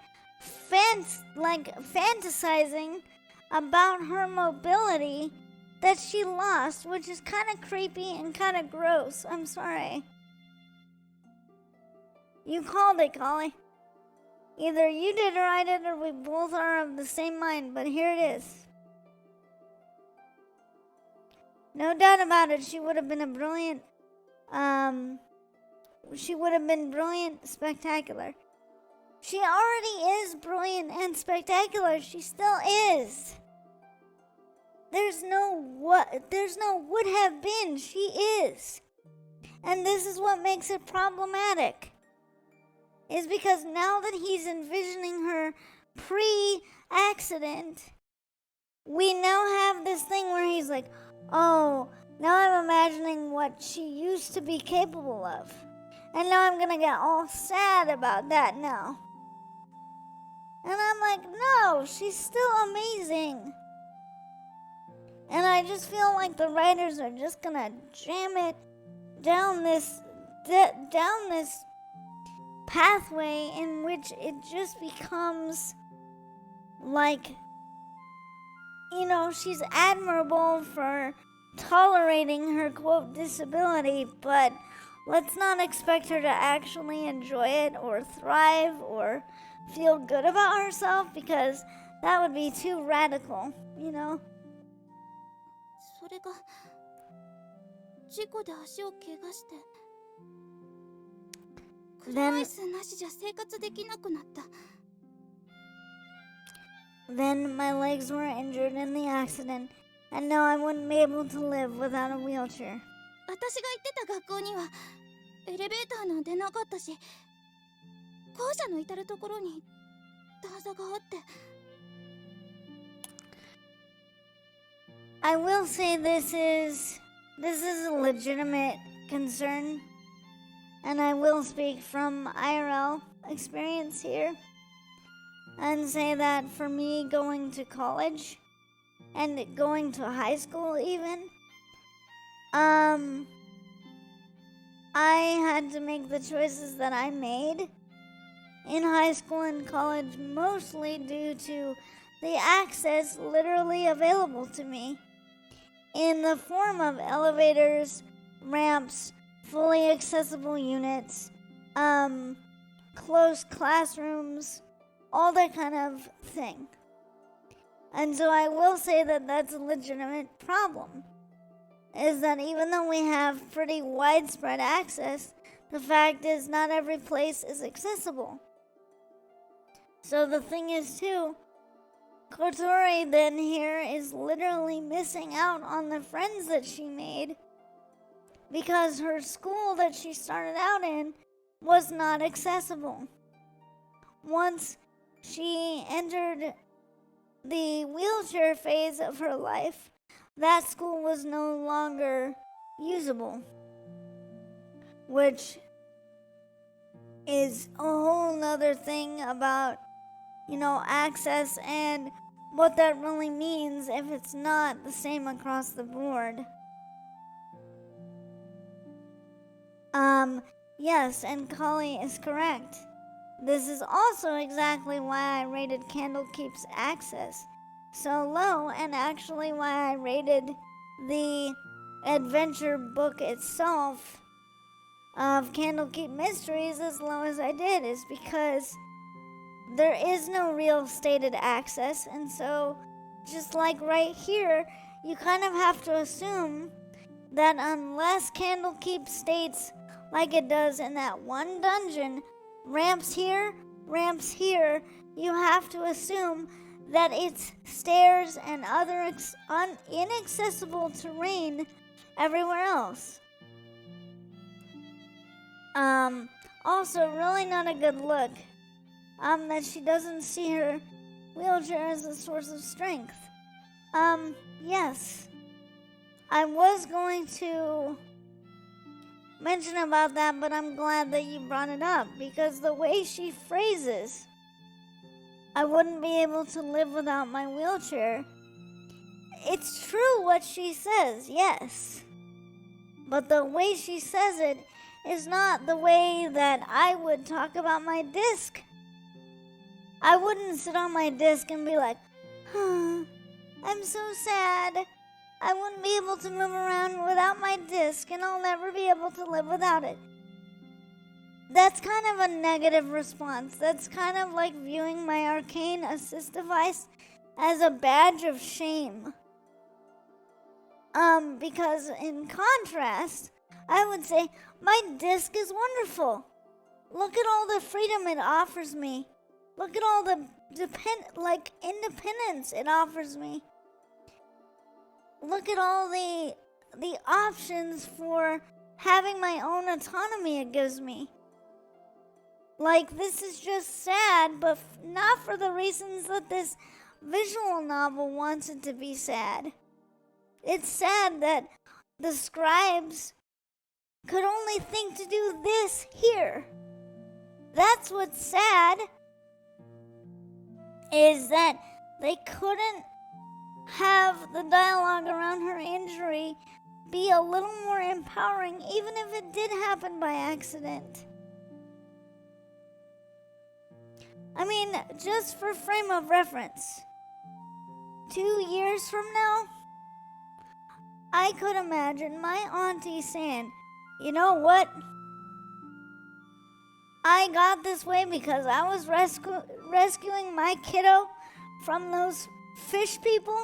fantasizing about her mobility that she lost, which is kind of creepy and kind of gross. I'm sorry. You called it, Collie. Either you did or I did, or we both are of the same mind, but here it is. No doubt about it, she would have been brilliant, spectacular. She already is brilliant and spectacular. She still is. There's no would have been. She is. And this is what makes it problematic. Is because now that he's envisioning her pre-accident, we now have this thing where he's like, oh, now I'm imagining what she used to be capable of. And now I'm gonna get all sad about that now. And I'm like, no, she's still amazing. And I just feel like the writers are just gonna jam it down this pathway in which it just becomes like, you know, she's admirable for tolerating her quote disability, but let's not expect her to actually enjoy it or thrive or feel good about herself, because that would be too radical, you know? それが事故で足を怪我して車椅子なしじゃ生活できなくなった。 Then my legs were injured in the accident, and now I wouldn't be able to live without a wheelchair. 私が行ってた学校にはエレベーターなんてなかったし、校舎の至るところに段差があって。 I will say this is a legitimate concern, and I will speak from IRL experience here and say that for me, going to college and going to high school even, I had to make the choices that I made in high school and college mostly due to the access literally available to me in the form of elevators, ramps, fully accessible units, close classrooms, all that kind of thing. And so I will say that that's a legitimate problem, is that even though we have pretty widespread access, the fact is not every place is accessible. So the thing is too, Kotori then here is literally missing out on the friends that she made because her school that she started out in was not accessible. Once she entered the wheelchair phase of her life, that school was no longer usable, which is a whole nother thing about, you know, access and what that really means if it's not the same across the board. Yes, and Kali is correct. This is also exactly why I rated Candlekeep's access so low, and actually why I rated the adventure book itself of Candlekeep Mysteries as low as I did, is because there is no real stated access, and so just like right here, you kind of have to assume that unless Candlekeep states, like it does in that one dungeon, ramps here, you have to assume that it's stairs and other inaccessible terrain everywhere else. Also, really not a good look. That she doesn't see her wheelchair as a source of strength. Yes. I was going to mention about that, but I'm glad that you brought it up, because the way she phrases I wouldn't be able to live without my wheelchair. It's true what she says, yes. But the way she says it is not the way that I would talk about my disc. I wouldn't sit on my disc and be like, I'm so sad. I wouldn't be able to move around without my disc, and I'll never be able to live without it. That's kind of a negative response. That's kind of like viewing my arcane assist device as a badge of shame. Because in contrast, I would say my disc is wonderful. Look at all the freedom it offers me. Look at all the independence it offers me. Look at all the options for having my own autonomy it gives me. Like, this is just sad, but not for the reasons that this visual novel wants it to be sad. It's sad that the scribes could only think to do this here. That's what's sad, is that they couldn't have the dialogue around her injury be a little more empowering, even if it did happen by accident. I mean, just for frame of reference, 2 years from now, I could imagine my auntie saying, you know what? I got this way because I was rescuing my kiddo from those fish people.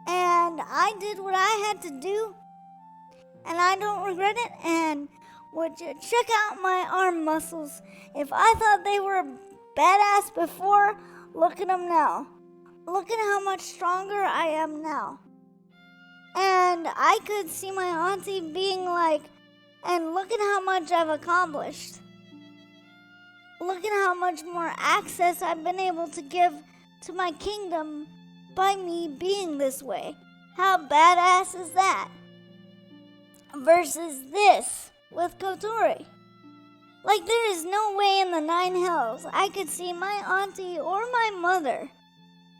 And I did what I had to do. And I don't regret it. And would you check out my arm muscles? If I thought they were badass before, look at them now. Look at how much stronger I am now. And I could see my auntie being like, and look at how much I've accomplished. Look at how much more access I've been able to give to my kingdom by me being this way. How badass is that? Versus this with Kotori. Like, there is no way in the 9 hells I could see my auntie or my mother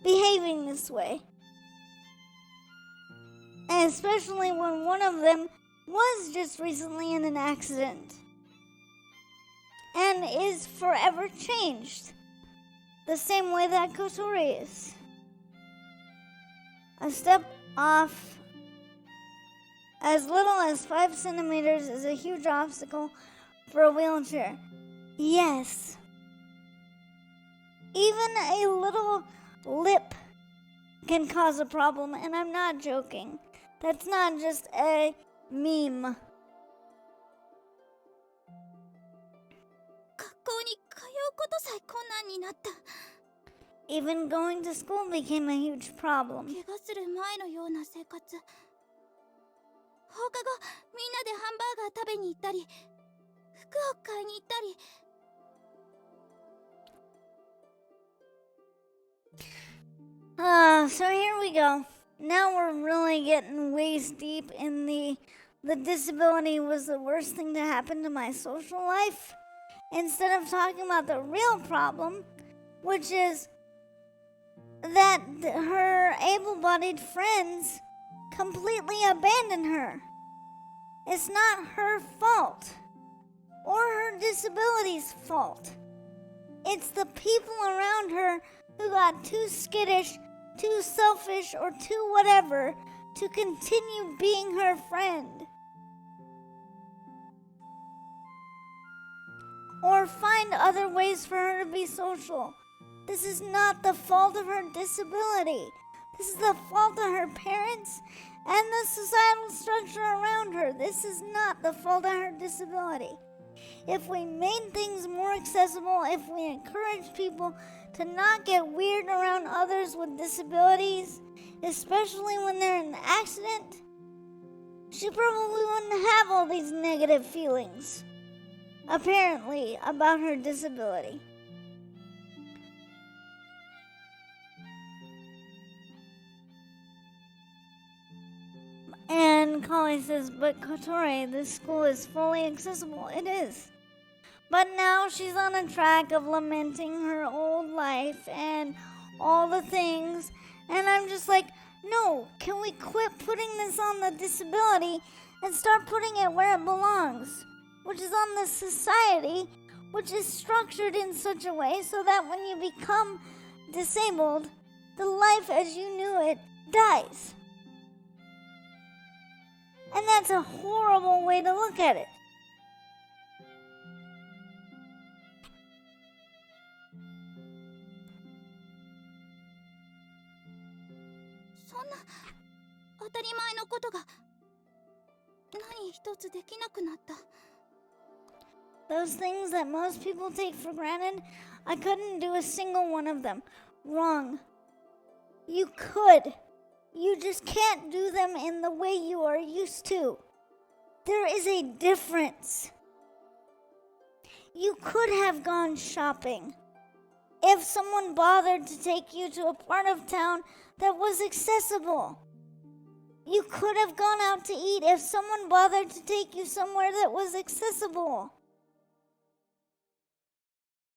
behaving this way. And especially when one of them was just recently in an accident and is forever changed, the same way that Kotori is. A step off as little as 5 centimeters is a huge obstacle for a wheelchair. Yes. Even a little lip can cause a problem, and I'm not joking. That's not just a meme. 学校に通うことさえ困難になった。 Even going to school became a huge problem. 怪我する前のような生活。放課後みんなでハンバーガー食べに行ったり、服を買いに行ったり。So here we go. Now we're really getting waist deep in the disability was the worst thing to happen to my social life. Instead of talking about the real problem, which is that her able-bodied friends completely abandoned her. It's not her fault or her disability's fault. It's the people around her who got too skittish, too selfish, or too whatever to continue being her friend. Or find other ways for her to be social. This is not the fault of her disability. This is the fault of her parents and the societal structure around her. This is not the fault of her disability. If we made things more accessible, if we encouraged people to not get weird around others with disabilities, especially when they're in an accident, she probably wouldn't have all these negative feelings, apparently, about her disability. And Kali says, but Kotori, this school is fully accessible. It is. But now she's on a track of lamenting her old life and all the things. And I'm just like, no, can we quit putting this on the disability and start putting it where it belongs, which is on the society, which is structured in such a way so that when you become disabled, the life as you knew it dies. And that's a horrible way to look at it. Those things that most people take for granted, I couldn't do a single one of them. Wrong. You could. You just can't do them in the way you are used to. There is a difference. You could have gone shopping if someone bothered to take you to a part of town that was accessible. You could have gone out to eat if someone bothered to take you somewhere that was accessible.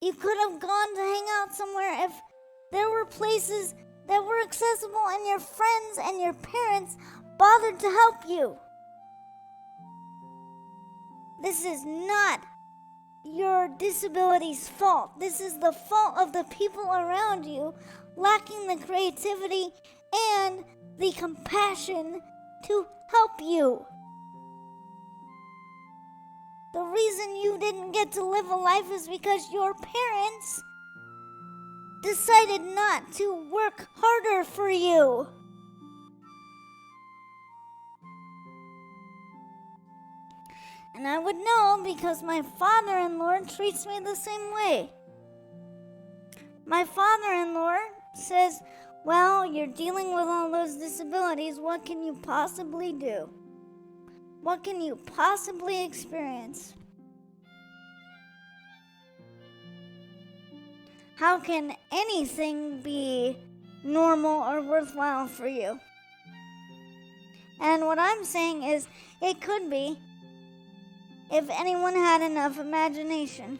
You could have gone to hang out somewhere if there were places that were accessible and your friends and your parents bothered to help you. This is not your disability's fault. This is the fault of the people around you lacking the creativity and the compassion to help you. The reason you didn't get to live a life is because your parents decided not to work harder for you. And I would know because my father-in-law treats me the same way. My father-in-law says, well, you're dealing with all those disabilities. What can you possibly do? What can you possibly experience? How can anything be normal or worthwhile for you? And what I'm saying is, it could be if anyone had enough imagination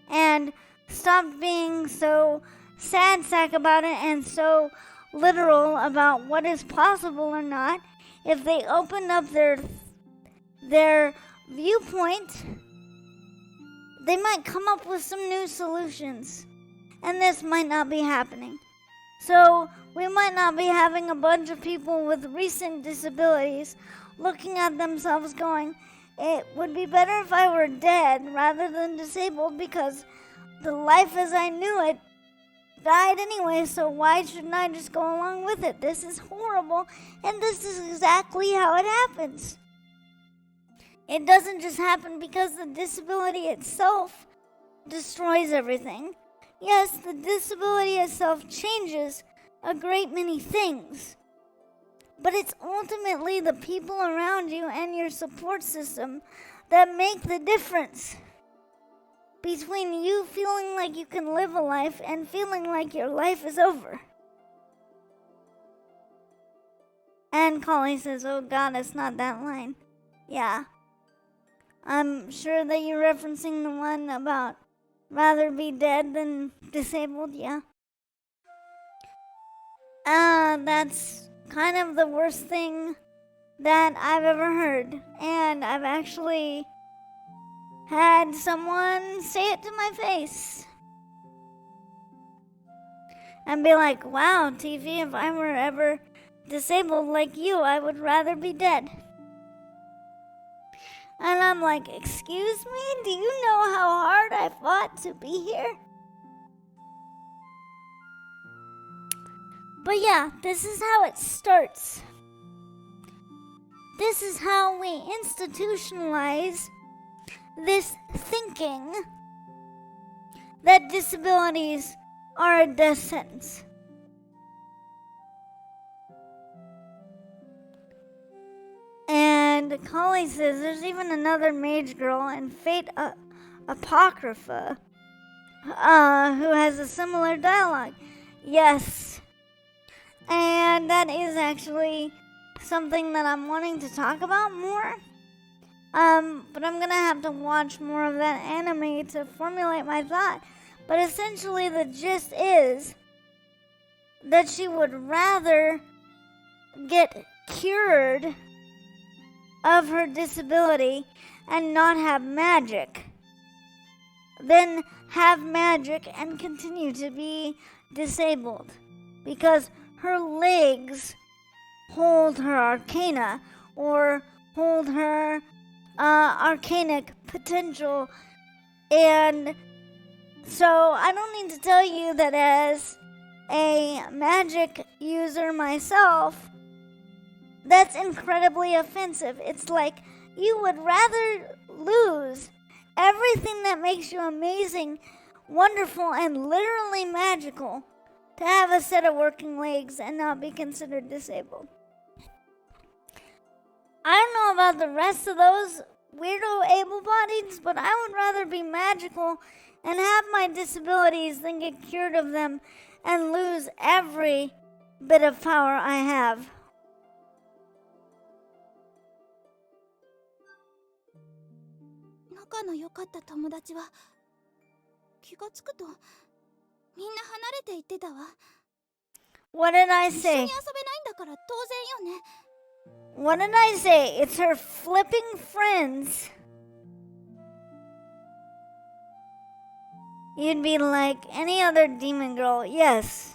and stopped being so sad sack about it and so literal about what is possible or not. If they opened up their viewpoint, they might come up with some new solutions. And this might not be happening. So we might not be having a bunch of people with recent disabilities looking at themselves going, it would be better if I were dead rather than disabled because the life as I knew it died anyway, so why shouldn't I just go along with it? This is horrible, and this is exactly how it happens. It doesn't just happen because the disability itself destroys everything. Yes, the disability itself changes a great many things, but it's ultimately the people around you and your support system that make the difference between you feeling like you can live a life and feeling like your life is over. And Collie says, oh God, it's not that line. Yeah. I'm sure that you're referencing the one about rather be dead than disabled, yeah. That's kind of the worst thing that I've ever heard. And I've actually had someone say it to my face and be like, wow, Tiefy, if I were ever disabled like you, I would rather be dead. And I'm like, excuse me, do you know how hard I fought to be here? But yeah, this is how it starts. This is how we institutionalize this thinking that disabilities are a death sentence. And Collie says there's even another mage girl in Fate Apocrypha who has a similar dialogue. Yes. And that is actually something that I'm wanting to talk about more. But I'm gonna have to watch more of that anime to formulate my thought. But essentially the gist is that she would rather get cured of her disability and not have magic than have magic and continue to be disabled, because her legs hold her arcana or hold her arcanic potential. And so I don't need to tell you that as a magic user myself, that's incredibly offensive. It's like you would rather lose everything that makes you amazing, wonderful, and literally magical to have a set of working legs and not be considered disabled. I don't know about the rest of those weirdo able-bodieds, but I would rather be magical and have my disabilities than get cured of them and lose every bit of power I have. 仲の良かった友達は気がつくとみんな離れていってたわ。 What did I 一緒に say? 遊べないんだから当然よね。 What did I say? It's her flipping friends. You'd be like any other demon girl, yes.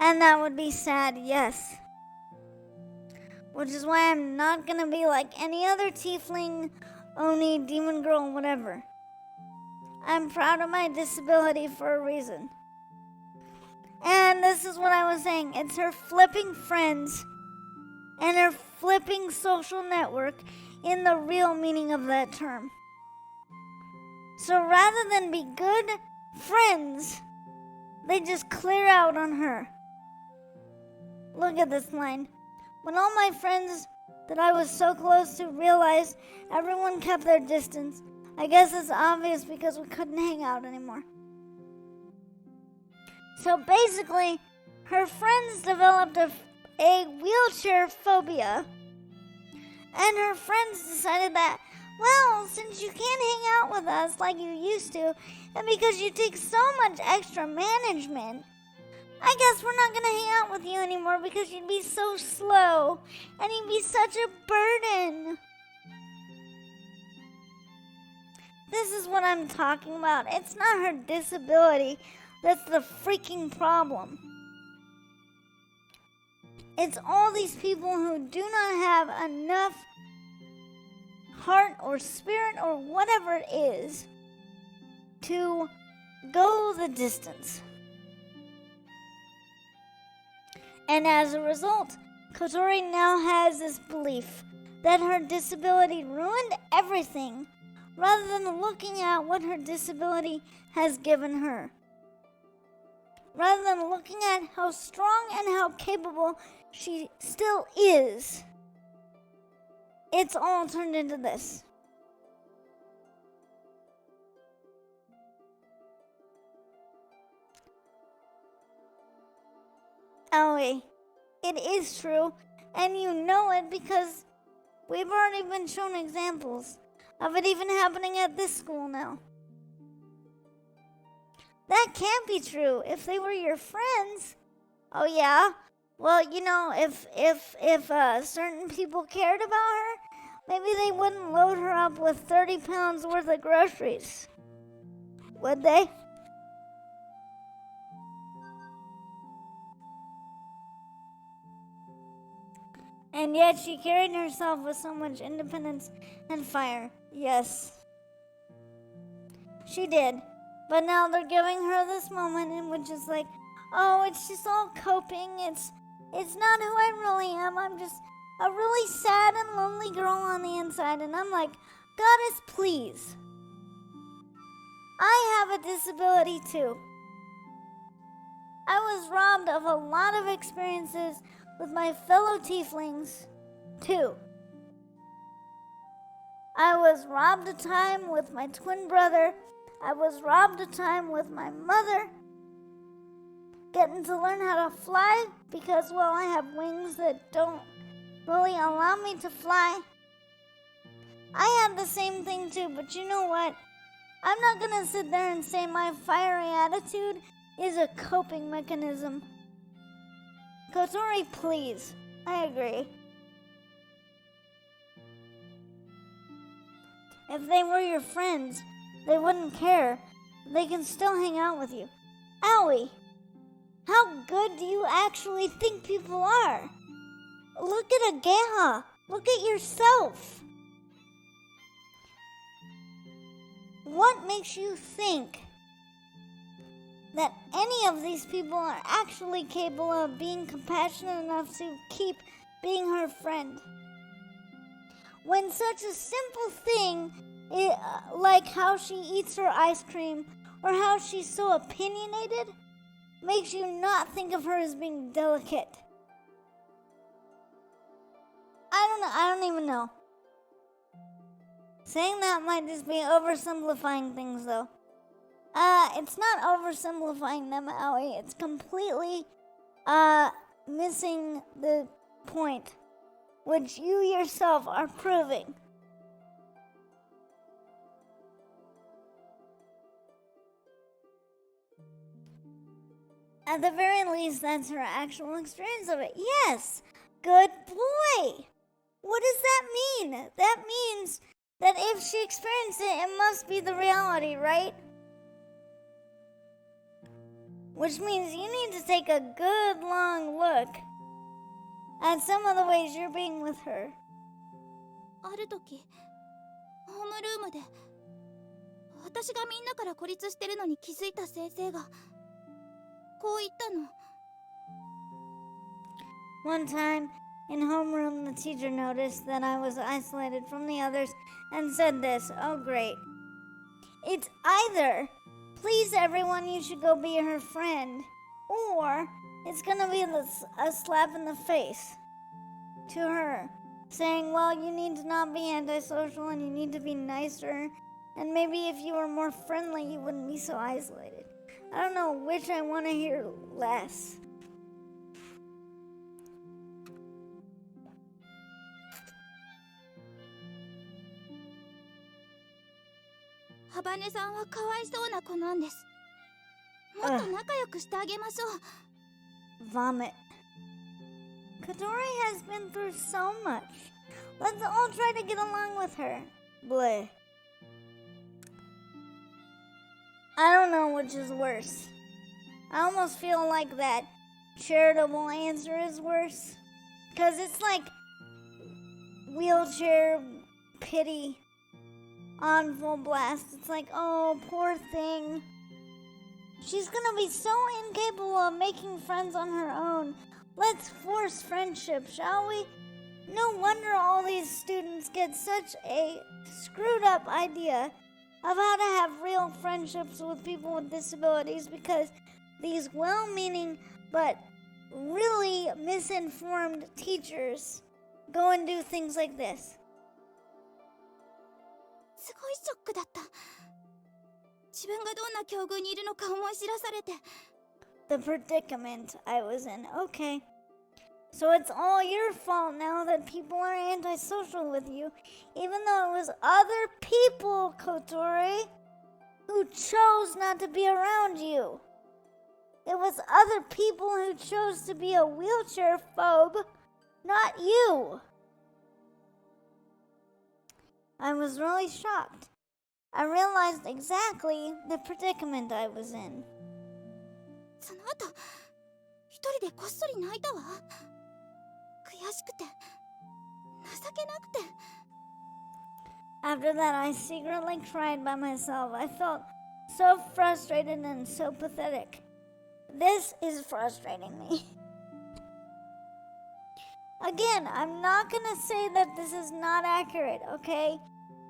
And that would be sad, yes. Which is why I'm not gonna be like any other tiefling, oni, demon girl, whatever. I'm proud of my disability for a reason. And this is what I was saying. It's her flipping friends and her flipping social network in the real meaning of that term. So rather than be good friends, they just clear out on her. Look at this line. When all my friends that I was so close to realized everyone kept their distance, I guess it's obvious because we couldn't hang out anymore. So basically, her friends developed a wheelchair phobia, and her friends decided that, well, since you can't hang out with us like you used to, and because you take so much extra management, I guess we're not going to hang out with you anymore because you'd be so slow, and you'd be such a burden. This is what I'm talking about. It's not her disability that's the freaking problem. It's all these people who do not have enough heart or spirit or whatever it is to go the distance. And as a result, Kotori now has this belief that her disability ruined everything rather than looking at what her disability has given her. Rather than looking at how strong and how capable she still is, it's all turned into this. Aoi, it is true, and you know it because we've already been shown examples of it even happening at this school now. That can't be true if they were your friends. Oh yeah? Well, you know, if certain people cared about her, maybe they wouldn't load her up with 30 pounds worth of groceries. Would they? And yet she carried herself with so much independence and fire. Yes. She did. But now they're giving her this moment in which is like, oh, it's just all coping. It's not who I really am. I'm just a really sad and lonely girl on the inside. And I'm like, Goddess, please. I have a disability too. I was robbed of a lot of experiences with my fellow tieflings too. I was robbed of time with my twin brother. I was robbed of time with my mother, getting to learn how to fly because, well, I have wings that don't really allow me to fly. I had the same thing too, but you know what? I'm not gonna sit there and say my fiery attitude is a coping mechanism. Kotori, please. I agree. If they were your friends, they wouldn't care. They can still hang out with you. Aoi, how good do you actually think people are? Look at Ageha. Look at yourself. What makes you think that any of these people are actually capable of being compassionate enough to keep being her friend? When such a simple thing, like how she eats her ice cream or how she's so opinionated, makes you not think of her as being delicate. I don't even know. Saying that might just be oversimplifying things though. It's not oversimplifying them, Aoi. It's completely missing the point, which you yourself are proving. At the very least, that's her actual experience of it. Yes, good boy. What does that mean? That means that if she experienced it, it must be the reality, right? Which means you need to take a good long look at some of the ways you're being with her. ある時ホームルームで私がみんなから孤立してるのに気づいた先生がこう言ったの。 One time in homeroom, the teacher noticed that I was isolated from the others and said this. Oh, great. It's either, please everyone, you should go be her friend, or it's gonna be a slap in the face to her, saying, well, you need to not be antisocial and you need to be nicer, and maybe if you were more friendly, you wouldn't be so isolated. I don't know which I want to hear less.ハバネさんはかわいそうな子なんです。もっと仲良くしてあげましょう。 Vomit. Kotori has been through so much. Let's all try to get along with her. Bleh. I don't know which is worse. I almost feel like that charitable answer is worse. Because it's like wheelchair pity on full blast. It's like, oh, poor thing. She's gonna be so incapable of making friends on her own. Let's force friendship, shall we? No wonder all these students get such a screwed up idea of how to have real friendships with people with disabilities, because these well-meaning but really misinformed teachers go and do things like this. すごいショックだった。自分がどんな境遇にいるのか思い知らされて。 The predicament I was in. Okay. So it's all your fault now that people are antisocial with you, even though it was other people, Kotori, who chose not to be around you. It was other people who chose to be a wheelchair phobe, not you. I was really shocked. I realized exactly the predicament I was in. その後一人でこっそり泣いたわ。悔しくて情けなくて。 After that, I secretly cried by myself. I felt so frustrated and so pathetic. This is frustrating me. Again, I'm not gonna say that this is not accurate, okay?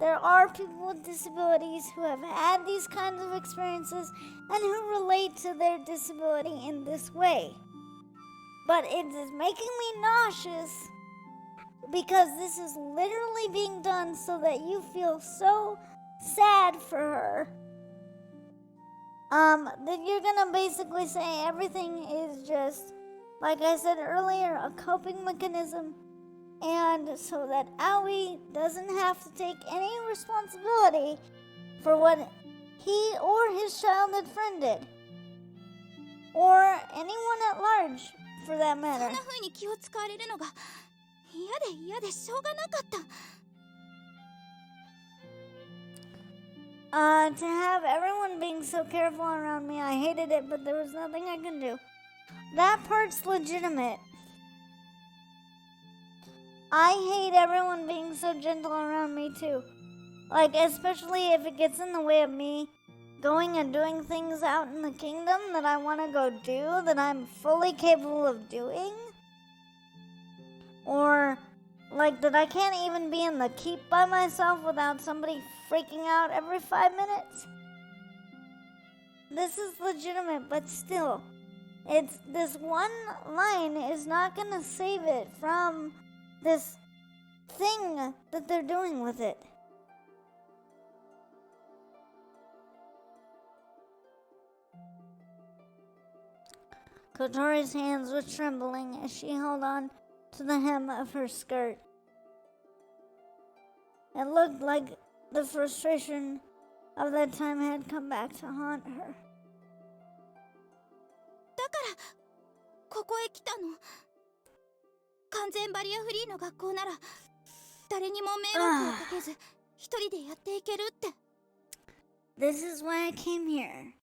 There are people with disabilities who have had these kinds of experiences and who relate to their disability in this way. But it is making me nauseous because this is literally being done so that you feel so sad for her. That you're gonna basically say everything is just, like I said earlier, a coping mechanism. and so that Aoi doesn't have to take any responsibility for what he or his childhood friend did, or anyone at large for that そん matter. な風に気を使われるのが嫌でしょうがなかった。 To have everyone being so careful around me, I hated it, but there was nothing I could do. That part's legitimate. I hate everyone being so gentle around me too. Like, especially if it gets in the way of me going and doing things out in the kingdom that I want to go do, that I'm fully capable of doing. Or, like, that I can't even be in the keep by myself without somebody freaking out every 5 minutes. This is legitimate, but still, this one line is not gonna save it from this thing that they're doing with it. Kotori's hands were trembling as she held on to the hem of her skirt. It looked like the frustration of that time had come back to haunt her. だからここへ来たの。完全バリアフリーの学校なら誰にも迷惑をかけず一人でやっていけるって。 This is why I came here.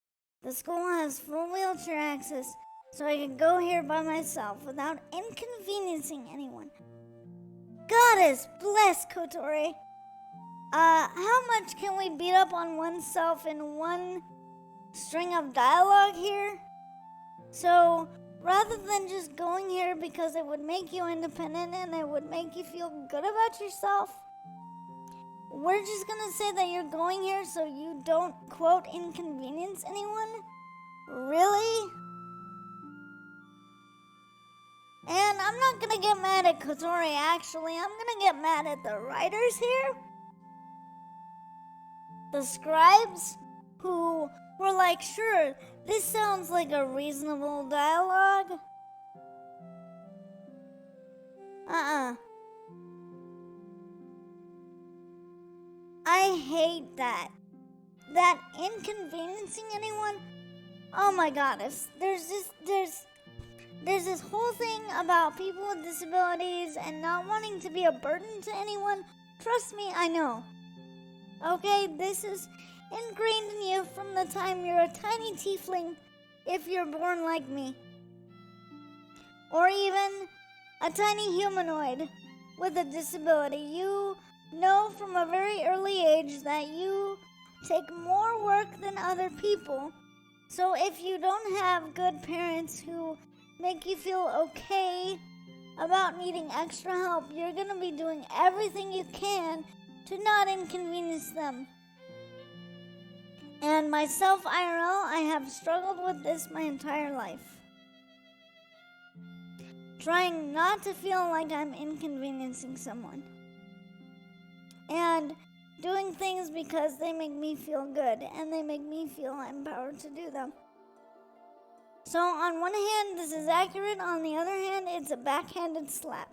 The school has full wheelchair access, so I can go here by myself without inconveniencing anyone. Goddess bless Kotori. How much can we beat up on oneself in one string of dialogue here? So, rather than just going here because it would make you independent and it would make you feel good about yourself, we're just gonna say that you're going here so you don't, quote, inconvenience anyone? Really? And I'm not gonna get mad at Kotori, actually. I'm gonna get mad at the writers here. The scribes who were like, sure, this sounds like a reasonable dialogue. I hate that. That inconveniencing anyone. Oh my goddess. There's this whole thing about people with disabilities and not wanting to be a burden to anyone. Trust me, I know. Okay, this is ingrained in you from the time you're a tiny tiefling, if you're born like me. Or even a tiny humanoid with a disability. You know from a very early age that you take more work than other people. So if you don't have good parents who make you feel okay about needing extra help, you're gonna be doing everything you can to not inconvenience them. And myself, IRL, I have struggled with this my entire life. Trying not to feel like I'm inconveniencing someone. And doing things because they make me feel good and they make me feel empowered to do them. So on one hand, this is accurate. On the other hand, it's a backhanded slap.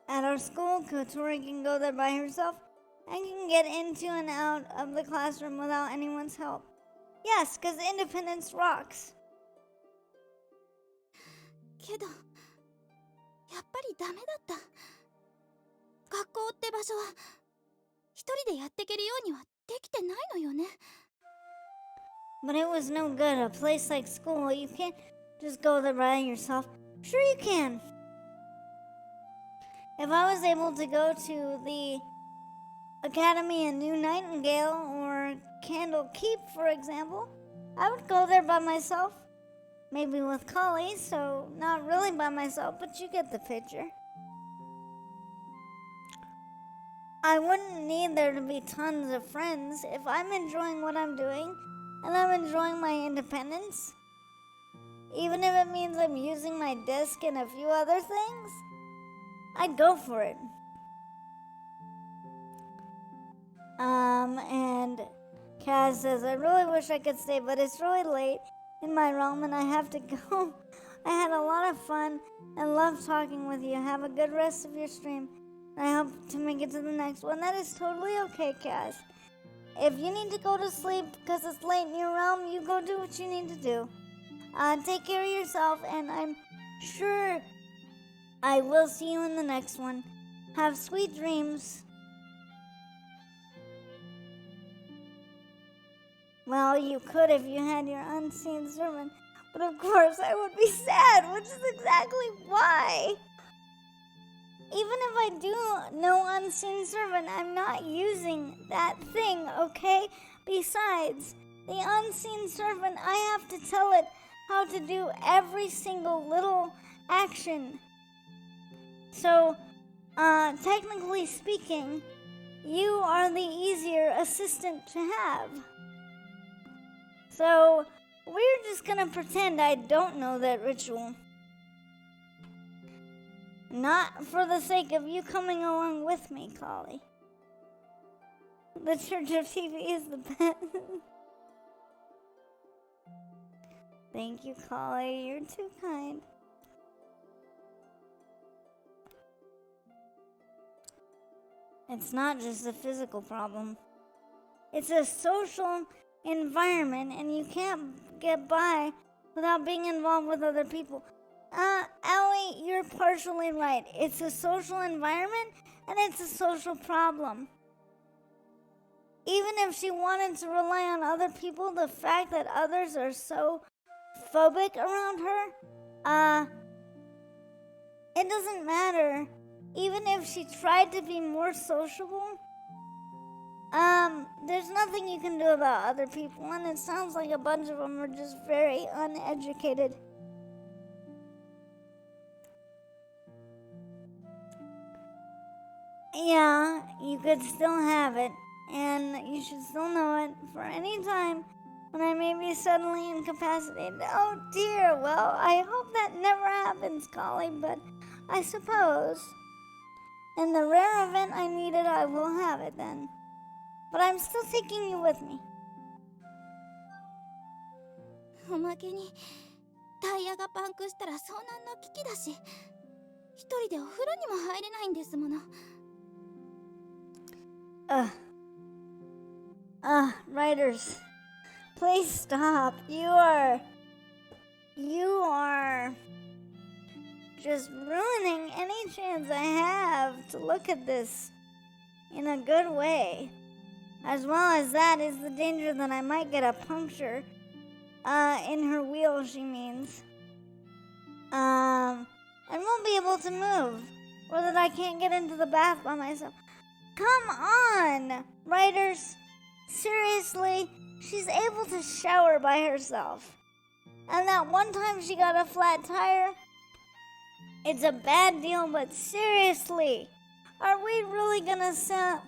At our school, Kotori can go there by herself and can get into and out of the classroom without anyone's help. Yes, because independence rocks. けどやっぱりダメだった。学校って場所は一人でやっていけるようにはできてないのよね。 But it was no good. A place like school, you can't just go there by yourself. Sure you can. If I was able to go to the academy in New Nightingale or Candle Keep, for example, I would go there by myself. Maybe with Kali, so not really by myself, but you get the picture. I wouldn't need there to be tons of friends if I'm enjoying what I'm doing and I'm enjoying my independence. Even if it means I'm using my disc and a few other things, I'd go for it. And Kaz says, I really wish I could stay, but it's really late in my realm and I have to go. I had a lot of fun and love talking with you. Have a good rest of your stream. I hope to make it to the next one. That is totally okay, Cass. If you need to go to sleep because it's late in your realm, you go do what you need to do. Take care of yourself, and I'm sure I will see you in the next one. Have sweet dreams. Well, you could if you had your unseen servant, but of course I would be sad, which is exactly why. Even if I do know unseen servant, I'm not using that thing, okay? Besides, the unseen servant, I have to tell it how to do every single little action. So, technically speaking, you are the easier assistant to have. So, we're just gonna pretend I don't know that ritual. Not for the sake of you coming along with me, Collie. The Church of TV is the best. Thank you, Collie. You're too kind. It's not just a physical problem. It's a social environment, and you can't get by without being involved with other people. Aoi, you're partially right. It's a social environment, and it's a social problem. Even if she wanted to rely on other people, the fact that others are so phobic around her, it doesn't matter. Even if she tried to be more sociable, there's nothing you can do about other people, and it sounds like a bunch of them are just very uneducated. Yeah, you could still have it, and you should still know it for any time when I may be suddenly incapacitated. Oh dear, well, I hope that never happens, Collie, but I suppose in the rare event I need it, I will have it then. But I'm still taking you with me. おまけにタイヤがパンクしたら遭難の危機だし、一人でお風呂にも入れないんですもの。Writers, please stop. You are just ruining any chance I have to look at this in a good way. As well as that is the danger that I might get a puncture in her wheel, she means. And won't be able to move, or that I can't get into the bath by myself. Come on, writers. Seriously, she's able to shower by herself. And that one time she got a flat tire, it's a bad deal, but seriously, are we really gonna sell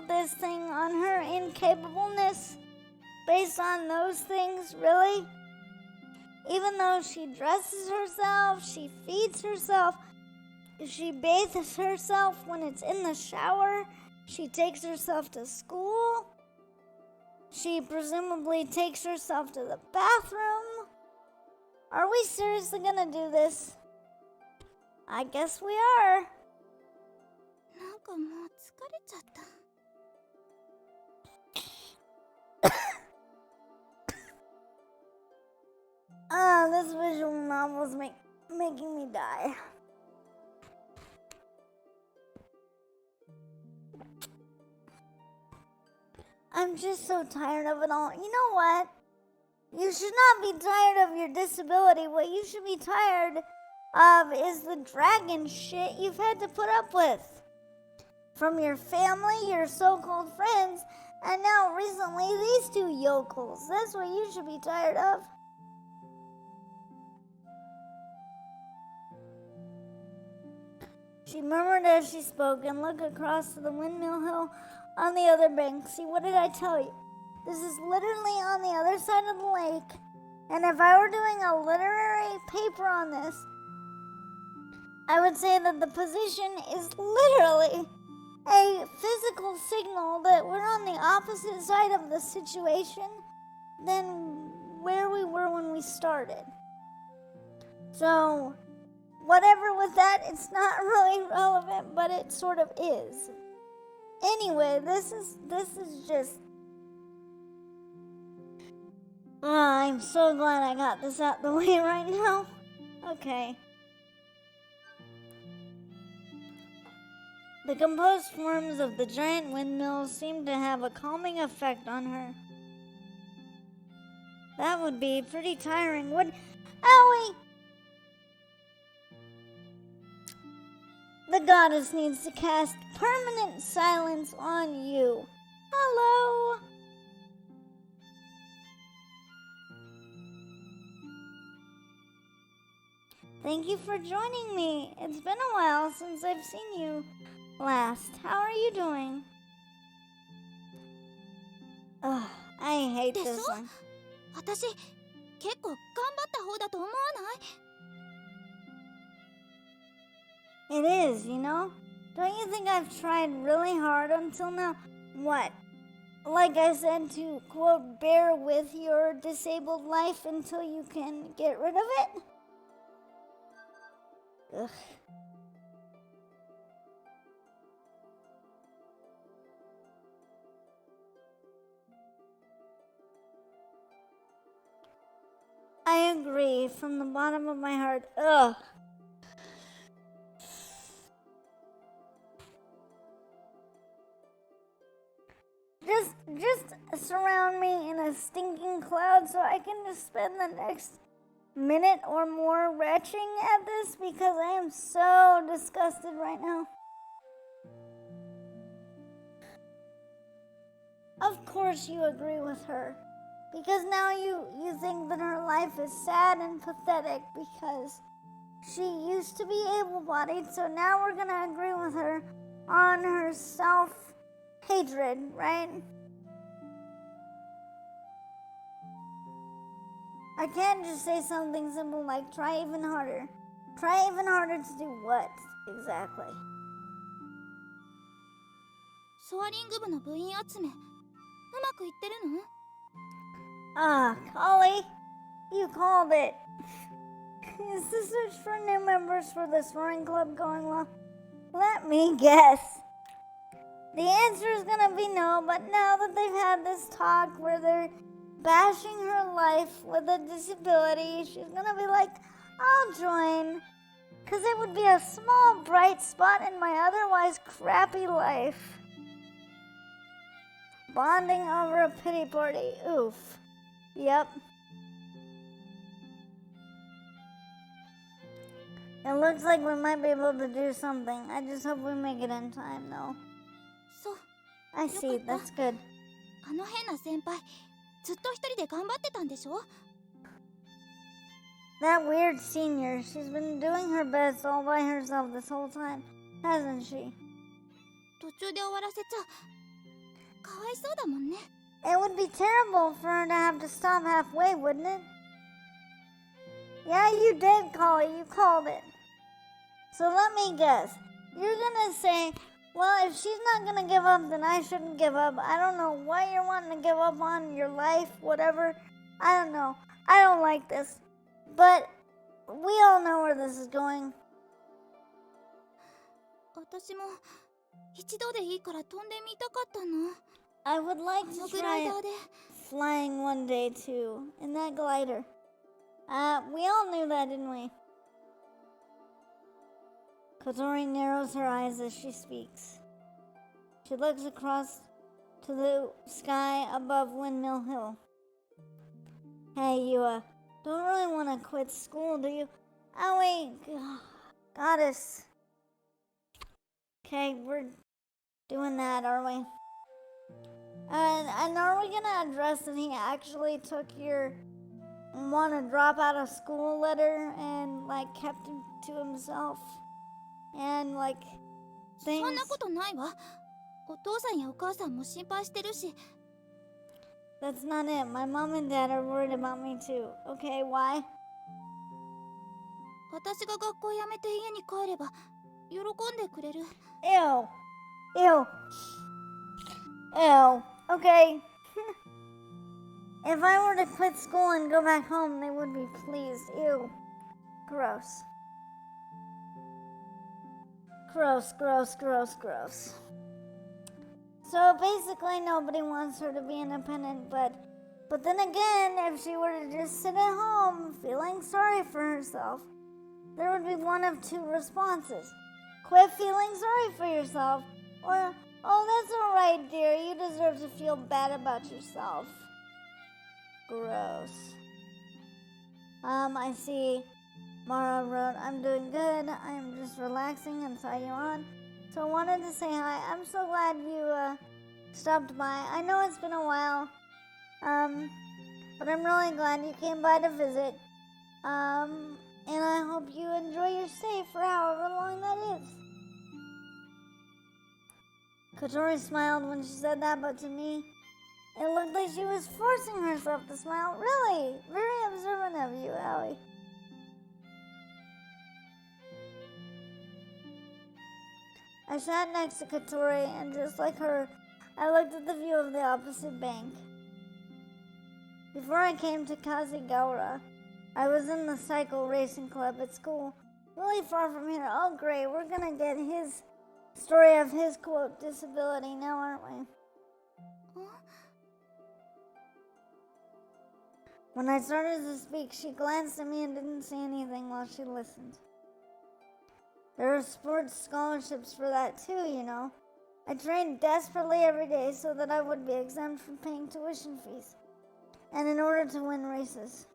this thing on her incapableness based on those things, really? Even though she dresses herself, she feeds herself, she bathes herself when it's in the shower, she takes herself to school, she presumably takes herself to the bathroom. Are we seriously gonna do this? I guess we are. なんかもう疲れちゃった。This visual novel is making me die. I'm just so tired of it all. You know what? You should not be tired of your disability. What you should be tired of is the dragon shit you've had to put up with. From your family, your so-called friends, and now recently these two yokels. That's what you should be tired of. She murmured as she spoke and looked across to the windmill hill on the other bank. See, what did I tell you? This is literally on the other side of the lake. And if I were doing a literary paper on this, I would say that the position is literally a physical signal that we're on the opposite side of the situation than where we were when we started. So, whatever with that, it's not really relevant, but it sort of is. Anyway, this is just... I'm so glad I got this out the way right now. Okay. The composed forms of the giant windmills seem to have a calming effect on her. That would be pretty tiring, would... Aoi! The goddess needs to cast permanent silence on you. Hello! Thank you for joining me. It's been a while since I've seen you last. How are you doing? Ugh, I hate this one. 私結構頑張った方だと思わない？ It is, you know? Don't you think I've tried really hard until now? What? Like I said, to, quote, bear with your disabled life until you can get rid of it? Ugh. I agree from the bottom of my heart. Ugh. Just surround me in a stinking cloud so I can just spend the next minute or more retching at this because I am so disgusted right now. Of course you agree with her. Because now you think that her life is sad and pathetic because she used to be able-bodied, so now we're gonna agree with her on her self-hatred, right? I can't just say something simple like try even harder. Try even harder to do what, exactly? ソアリング部の部員集めうまくいってるの？ Ah, Collie, you called it. Is the search for new members for the soaring club going well? Let me guess. The answer is gonna be no, but now that they've had this talk where they're bashing her life with a disability, she's gonna be like, I'll join. Because it would be a small bright spot in my otherwise crappy life. Bonding over a pity party. Oof. Yep. It looks like we might be able to do something. I just hope we make it in time, though. そう。 I see. That's good. あの変な先輩、ずっと一人で頑張ってたんでしょ？ That weird senior. She's been doing her best all by herself this whole time, hasn't she? 途中で終わらせちゃかわいそうだもんね。 It would be terrible for her to have to stop halfway, wouldn't it? Yeah, you did call it. You called it. So let me guess. You're gonna say, well, if she's not gonna give up, then I shouldn't give up. I don't know what you're wanting to give up on, your life, whatever. I don't know. I don't like this. But we all know where this is going. 私も一度でいいから飛んでみたかったの。 I would like あの to グライ try ダーで。 flying one day too, in that glider. We all knew that, didn't we? Kotori narrows her eyes as she speaks. She looks across to the sky above Windmill Hill. Hey, you, don't really want to quit school, do you? Oh, wait, goddess. Okay, we're doing that, are we? And are we gonna address that he actually took your want to drop out of school letter and, like, kept it to himself? And, like, そん things... なことないわ。お父さんやお母さんも心配してるし。 That's not it. My mom and dad are worried about me too. Okay, why? 私が学校辞めて家に帰れば喜んでくれる。 Ew. Ew. Ew. Okay. If I were to quit school and go back home, they would be pleased. Ew. Gross. Gross, gross, gross, gross. So basically nobody wants her to be independent, but then again, if she were to just sit at home feeling sorry for herself, there would be one of two responses. Quit feeling sorry for yourself, or, oh, that's alright, dear, you deserve to feel bad about yourself. Gross. I see Mara wrote, I'm doing good, I'm just relaxing and saw you on. So I wanted to say hi. I'm so glad you stopped by. I know it's been a while, but I'm really glad you came by to visit. And I hope you enjoy your stay for however long that is. Kotori smiled when she said that, but to me, it looked like she was forcing herself to smile. Really? Very observant of you, Aoi. I sat next to Kotori, and just like her, I looked at the view of the opposite bank. Before I came to Kazigaura, I was in the cycle racing club at school, really far from here. Oh great, we're gonna get his story of his, quote, disability now, aren't we? When I started to speak, she glanced at me and didn't say anything while she listened. There are sports scholarships for that too, you know. I trained desperately every day so that I would be exempt from paying tuition fees, and in order to win races.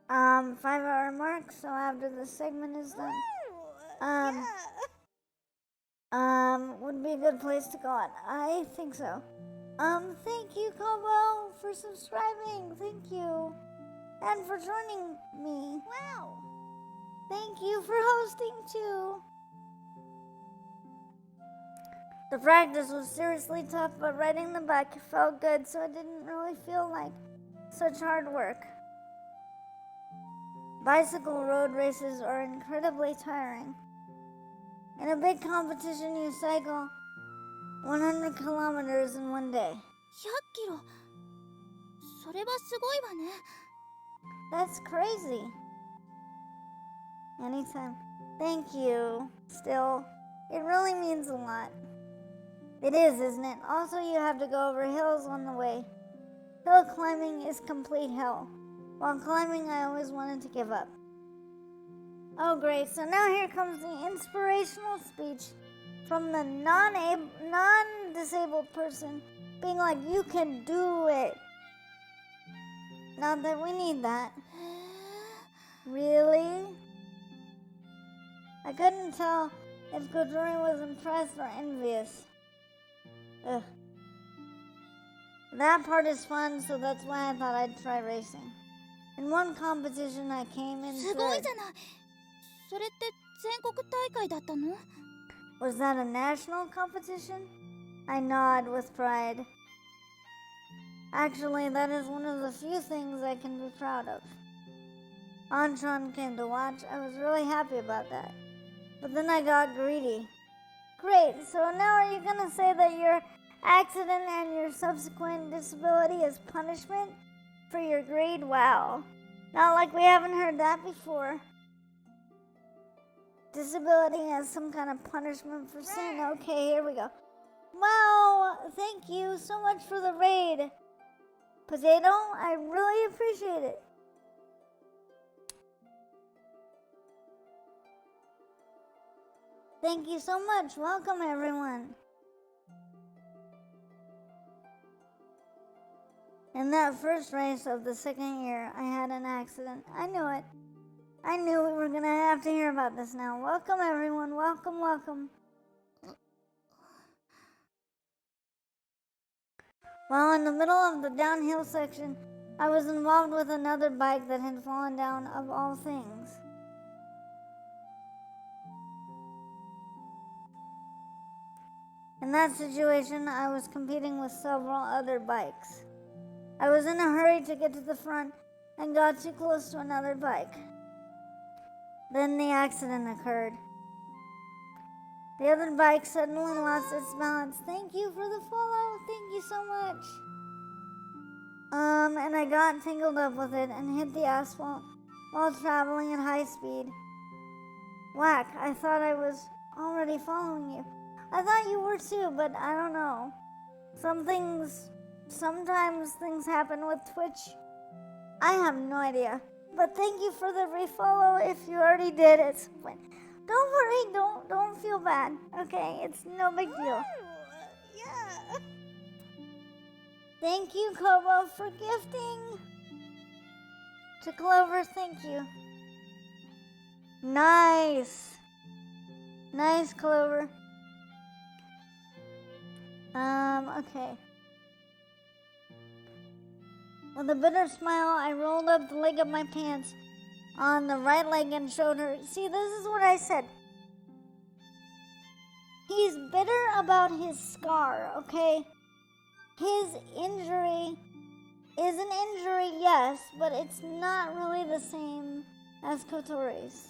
5-hour mark, so after this segment is done. Would be a good place to go on. I think so. Thank you, Kobo, for subscribing. Thank you. And for joining me. Wow. Thank you for hosting, too. The practice was seriously tough, but riding the bike felt good, so it didn't really feel like such hard work. Bicycle road races are incredibly tiring. In a big competition, you cycle 100 kilometers in one day. 100キロ。それはすごいわね。That's crazy. Anytime. Thank you. Still, it really means a lot. It is, isn't it? Also, you have to go over hills on the way. Hill climbing is complete hell. While climbing, I always wanted to give up. Oh, great. So now here comes the inspirational speech from the non-disabled person being like, you can do it. Not that we need that. Really? I couldn't tell if Kotori was impressed or envious. Ugh. That part is fun, so that's why I thought I'd try racing. In one competition, I came in すごい third. じゃない。それって全国大会だったの？ Was that a national competition? I nod with pride. Actually, that is one of the few things I can be proud of. Antron came to watch. I was really happy about that. But then I got greedy. Great, so now are you gonna say that your accident and your subsequent disability is punishment for your greed? Wow. Not like we haven't heard that before. Disability as some kind of punishment for sin. Okay, here we go. Wow, thank you so much for the raid. Potato, I really appreciate it. Thank you so much. Welcome, everyone. In that first race of the second year, I had an accident. I knew it. I knew we were going to have to hear about this now. Welcome, everyone. Welcome, welcome. While in the middle of the downhill section, I was involved with another bike that had fallen down, of all things. In that situation, I was competing with several other bikes. I was in a hurry to get to the front and got too close to another bike. Then the accident occurred. The other bike suddenly lost its balance. Thank you for the follow. Thank you so much. And I got tangled up with it and hit the asphalt while traveling at high speed. Whack, I thought I was already following you. I thought you were too, but I don't know. Sometimes things happen with Twitch. I have no idea. But thank you for the refollow if you already did at some point. Don't worry, don't feel bad. Okay, it's no big deal. Yeah. Thank you, Kobo, for gifting. To Clover, thank you. Nice. Nice, Clover. Okay. With a bitter smile, I rolled up the leg of my pants on the right leg and showed her. See, this is what I said. He's bitter about his scar, okay? His injury is an injury, yes, but it's not really the same as Kotori's.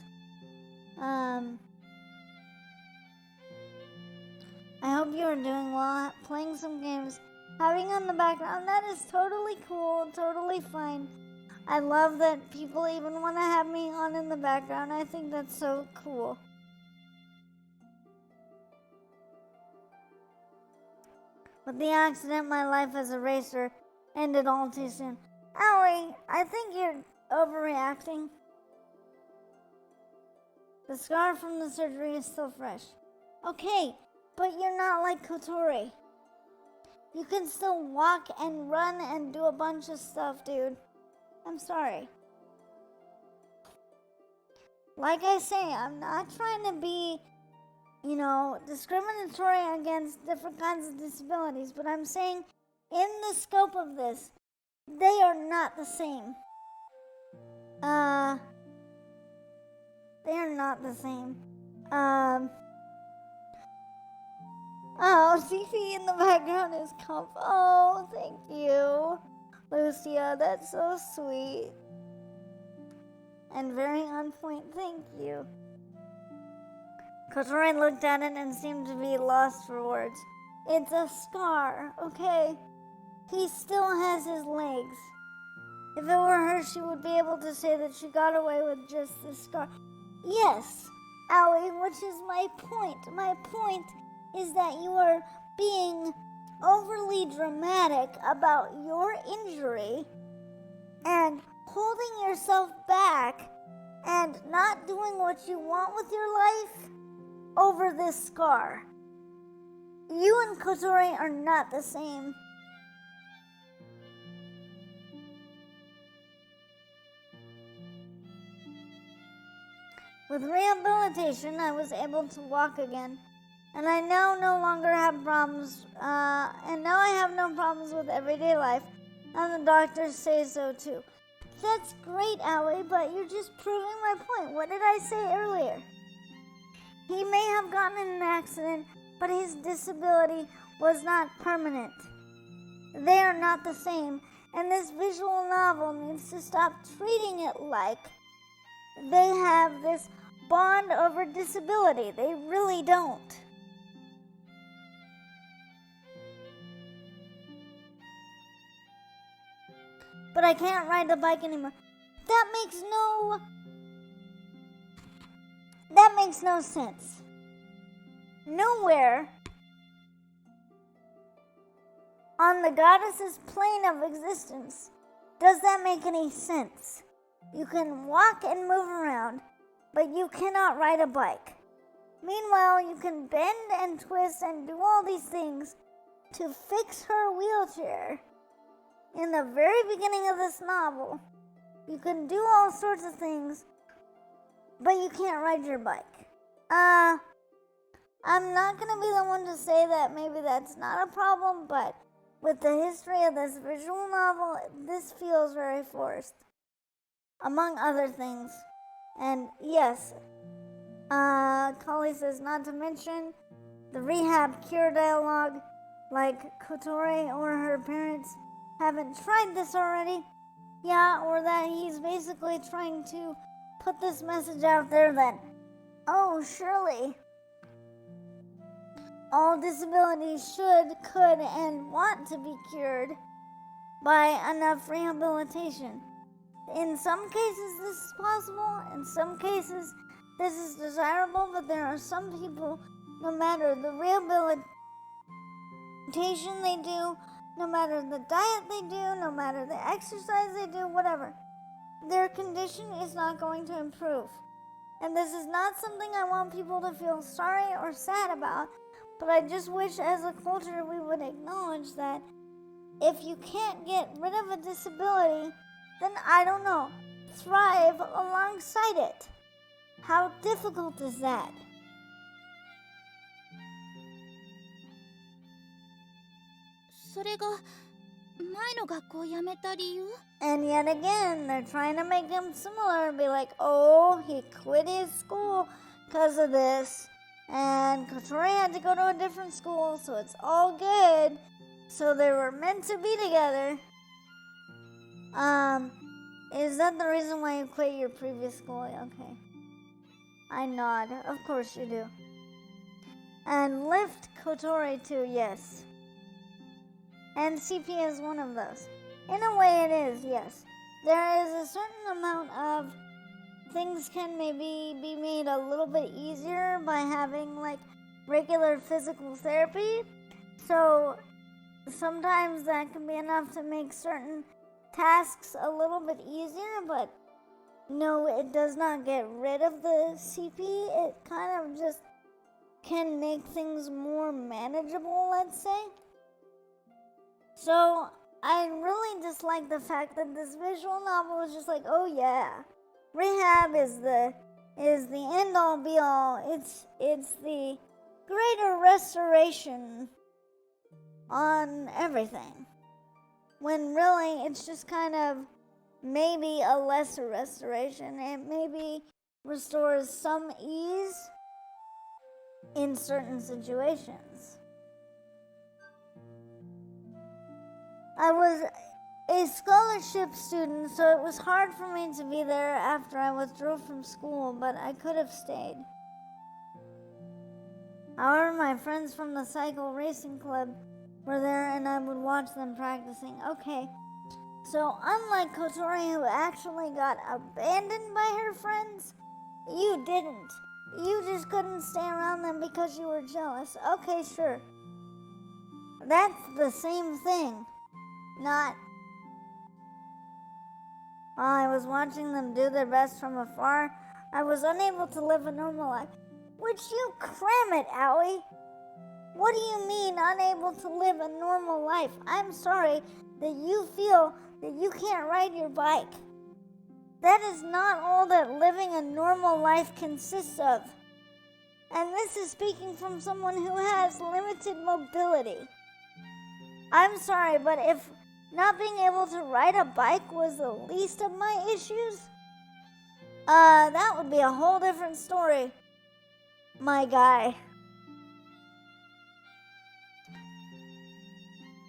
I hope you are doing well, playing some games, having on the background. That is totally cool, totally fine. I love that people even want to have me on in the background. I think that's so cool. With the accident, my life as a racer ended all too soon. Aoi, I think you're overreacting. The scar from the surgery is still fresh. Okay, but you're not like Kotori. You can still walk and run and do a bunch of stuff, dude. I'm sorry. Like I say, I'm not trying to be, discriminatory against different kinds of disabilities, but I'm saying in the scope of this, they are not the same. They are not the same. Oh, Tiffy in the background is comp. Oh, thank you, Lucia. That's so sweet. And very on point. Thank you. Kotori looked at it and seemed to be lost for words. It's a scar, okay? He still has his legs. If it were her, she would be able to say that she got away with just this scar. Yes, Aoi, which is my point. My point is that you are being overly dramatic about your injury and holding yourself back and not doing what you want with your life over this scar. You and Kotori are not the same. With rehabilitation, I was able to walk again, and I now no longer have problems, and now I have no problems with everyday life, and the doctors say so too. That's great, Aoi, but you're just proving my point. What did I say earlier? He may have gotten in an accident, but his disability was not permanent. They are not the same, and this visual novel needs to stop treating it like they have this bond over disability. They really don't. But I can't ride the bike anymore. That makes no sense. Nowhere on the goddess's plane of existence does that make any sense. You can walk and move around, but you cannot ride a bike. Meanwhile, you can bend and twist and do all these things to fix her wheelchair. In the very beginning of this novel, you can do all sorts of things, but you can't ride your bike. I'm not going to be the one to say that maybe that's not a problem, but with the history of this visual novel, this feels very forced, among other things. And yes, Kali says not to mention the rehab cure dialogue, like Kotori or her parents haven't tried this already. Yeah, or that he's basically trying to put this message out there that, oh, surely all disabilities should, could, and want to be cured by enough rehabilitation. In some cases, this is possible. In some cases, this is desirable, but there are some people, no matter the rehabilitation they do, no matter the diet they do, no matter the exercise they do, whatever, their condition is not going to improve. And this is not something I want people to feel sorry or sad about, but I just wish as a culture we would acknowledge that if you can't get rid of a disability, then I don't know, thrive alongside it. How difficult is that? And yet again, they're trying to make him similar and be like, oh, he quit his school because of this, and Kotori had to go to a different school, so it's all good. So they were meant to be together. Is that the reason why you quit your previous school? Okay. I nod. Of course you do. And lift Kotori too, yes. And CP is one of those. In a way it is, yes. There is a certain amount of things can maybe be made a little bit easier by having like regular physical therapy. So sometimes that can be enough to make certain tasks a little bit easier, but no, it does not get rid of the CP. It kind of just can make things more manageable, let's say. So I really dislike the fact that this visual novel is just like, oh yeah, rehab is the end all be all. It's the greater restoration on everything. When really it's just kind of maybe a lesser restoration. It maybe restores some ease in certain situations. I was a scholarship student, so it was hard for me to be there after I withdrew from school, but I could have stayed. However, my friends from the cycle racing club were there and I would watch them practicing. Okay, so unlike Kotori, who actually got abandoned by her friends, you didn't. You just couldn't stay around them because you were jealous. Okay, sure. That's the same thing. Not, while I was watching them do their best from afar, I was unable to live a normal life. Would you cram it, Aoi? What do you mean unable to live a normal life? I'm sorry that you feel that you can't ride your bike. That is not all that living a normal life consists of. And this is speaking from someone who has limited mobility. I'm sorry, but if not being able to ride a bike was the least of my issues, that would be a whole different story, my guy.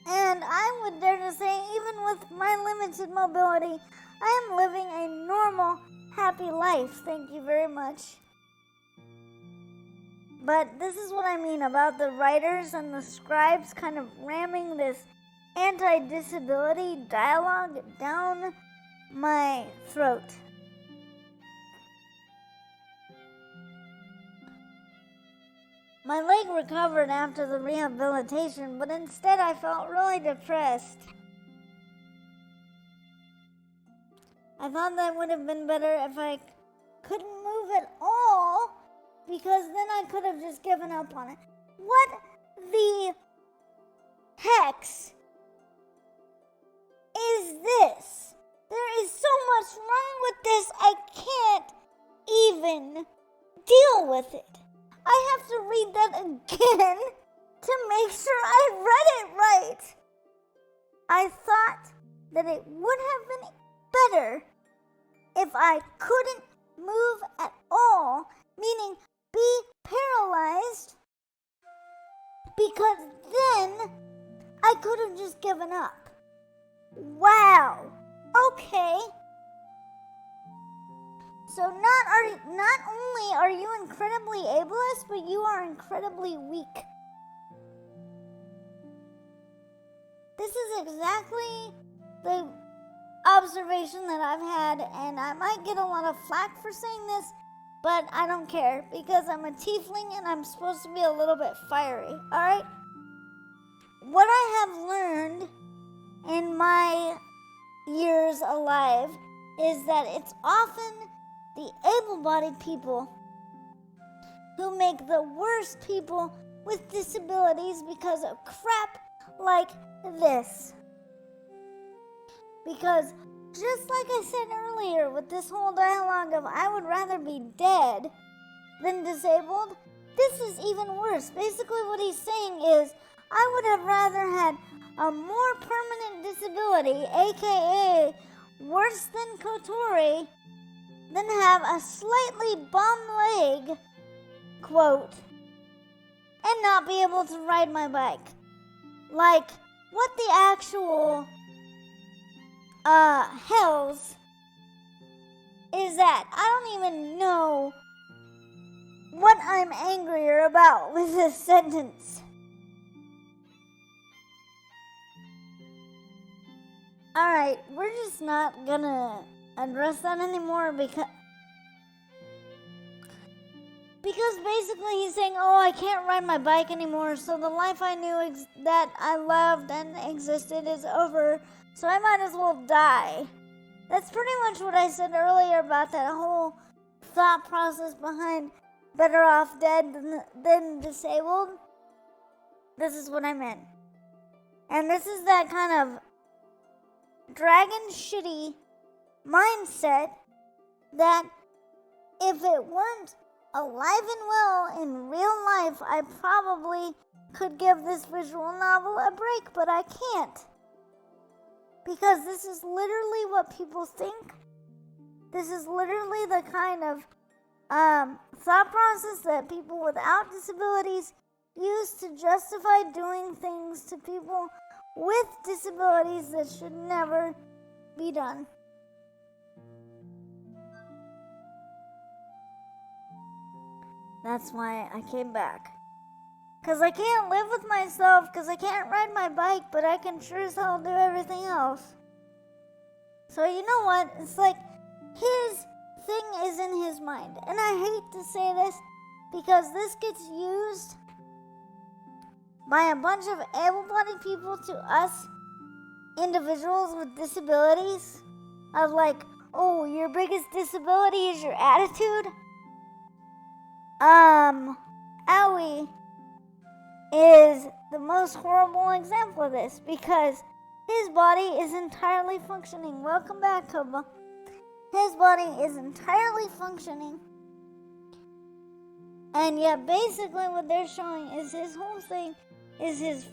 And I would dare to say, even with my limited mobility, I am living a normal, happy life. Thank you very much. But this is what I mean about the writers and the scribes kind of ramming this anti-disability dialogue down my throat. My leg recovered after the rehabilitation, but instead I felt really depressed. I thought that would have been better if I couldn't move at all, because then I could have just given up on it. What the hex is this? There is so much wrong with this, I can't even deal with it. I have to read that again to make sure I read it right. I thought that it would have been better if I couldn't move at all, meaning be paralyzed, because then I could have just given up. Wow. Okay. So not only are you incredibly ableist, but you are incredibly weak exactly the observation that I've had, and I might get a lot of flack for saying this, but I don't care because I'm a tiefling and I'm supposed to be a little bit fiery, alright? What I have learned in my years alive is that it's often the able-bodied people who make the worst people with disabilities because of crap like this. Because just like I said earlier with this whole dialogue of I would rather be dead than disabled, this is even worse. Basically what he's saying is I would have rather had a more permanent disability, aka worse than Kotori, than have a slightly bum leg, quote, and not be able to ride my bike. Like, what the actual hells is that? I don't even know what I'm angrier about with this sentence. Alright, we're just not gonna address that anymore because basically he's saying, oh, I can't ride my bike anymore, so the life I knew that I loved and existed is over, so I might as well die. That's pretty much what I said earlier about that whole thought process behind better off dead than disabled. This is what I meant. And this is that kind of dragon shitty mindset that if it weren't alive and well in real life, I probably could give this visual novel a break, but I can't. Because this is literally what people think. This is literally the kind of thought process that people without disabilities use to justify doing things to people with disabilities that should never be done. That's why I came back. Because I can't live with myself, because I can't ride my bike, but I can sure as hell do everything else. So you know what? It's like his thing is in his mind. And I hate to say this, because this gets used by a bunch of able-bodied people to us individuals with disabilities. Of like, oh, your biggest disability is your attitude? Aoi is the most horrible example of this because his body is entirely functioning. Welcome back, Koba. His body is entirely functioning. And yet basically what they're showing is his whole thing is his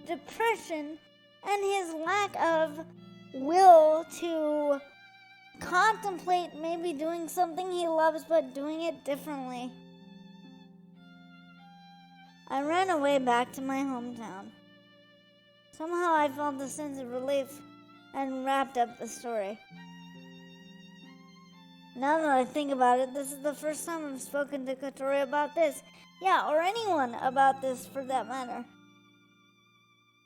depression and his lack of will to contemplate maybe doing something he loves but doing it differently. I ran away back to my hometown. Somehow I felt a sense of relief and wrapped up the story. Now that I think about it, this is the first time I've spoken to Kotori about this. Yeah, or anyone about this for that matter.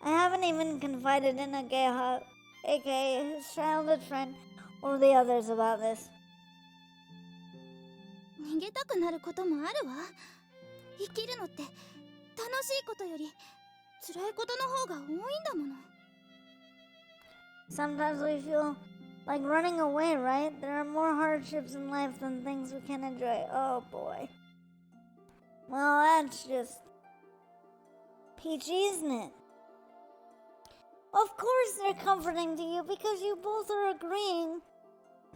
I haven't even confided in Ageha, aka his childhood friend, or the others about this. 逃げたくなることもあるわ。生きるのって楽しいことより辛いことの方が多いんだもの。 Sometimes we feel like running away, right? There are more hardships in life than things we can enjoy. Oh boy. Well, that's just peachy, isn't it? Of course they're comforting to you because you both are agreeing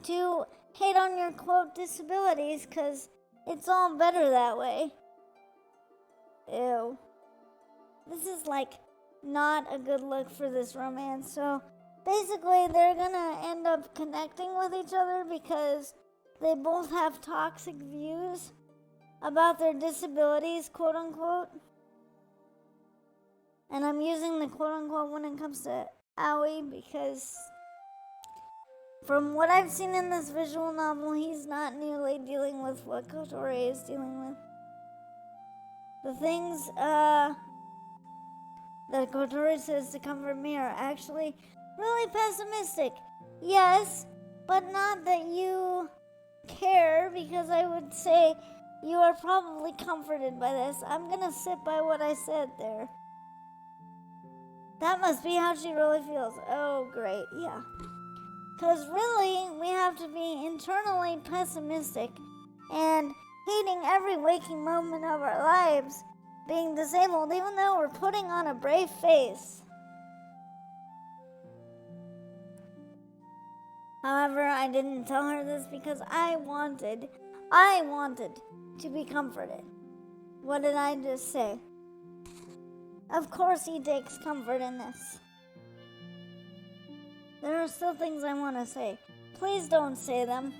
to hate on your quote disabilities because it's all better that way. Ew. This is like not a good look for this romance. So basically they're gonna end up connecting with each other because they both have toxic views about their disabilities, quote unquote. And I'm using the quote unquote when it comes to Aoi because from what I've seen in this visual novel, he's not nearly dealing with what Kotori is dealing with. The things that Kotori says to comfort me are actually really pessimistic. Yes, but not that you care, because I would say you are probably comforted by this. I'm gonna sit by what I said there. That must be how she really feels. Oh, great, yeah. Because really, we have to be internally pessimistic and hating every waking moment of our lives, being disabled, even though we're putting on a brave face. However, I didn't tell her this because I wanted to be comforted. What did I just say? Of course he takes comfort in this. There are still things I want to say. Please don't say them.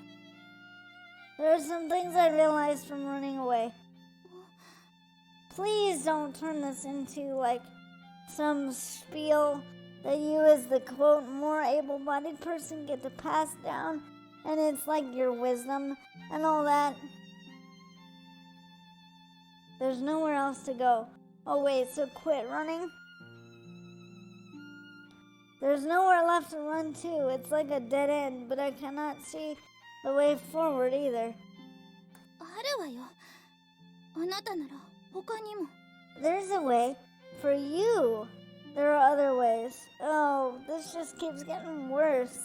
There are some things I realized from running away. Please don't turn this into like some spiel that you as the quote more able-bodied person get to pass down, and it's like your wisdom and all that. There's nowhere else to go. Oh wait, so quit running? There's nowhere left to run to. It's like a dead end, but I cannot see the way forward either. あるわよ。あなたなら他にも。There's a way for you. There are other ways. Oh, this just keeps getting worse.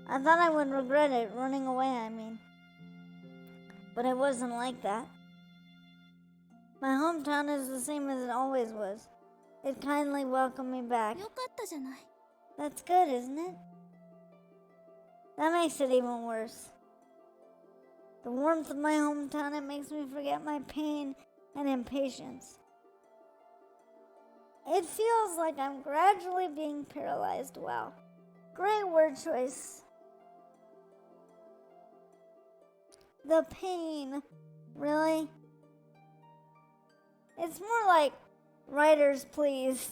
I thought I would regret it, running away, I mean. But it wasn't like that. My hometown is the same as it always was. It kindly welcomed me back. よかったじゃない。 That's good, isn't it? That makes it even worse. The warmth of my hometown, it makes me forget my pain and impatience. It feels like I'm gradually being paralyzed. Wow. Great word choice. The pain. Really? It's more like writers, please.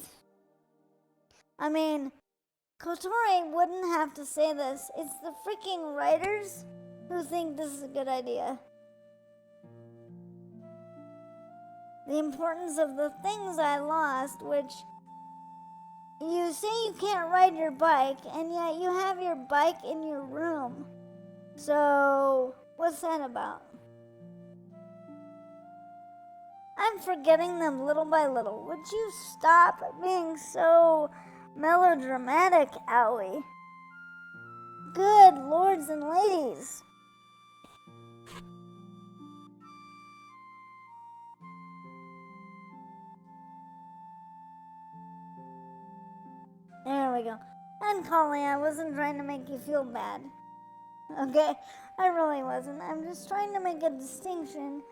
I mean, Kotori wouldn't have to say this. It's the freaking writers who think this is a good idea. The importance of the things I lost, which you say you can't ride your bike, and yet you have your bike in your room. So, what's that about? I'm forgetting them little by little. Would you stop being so melodramatic, Aoi? Good lords and ladies. There we go. And Collie, I wasn't trying to make you feel bad. Okay? I really wasn't. I'm just trying to make a distinction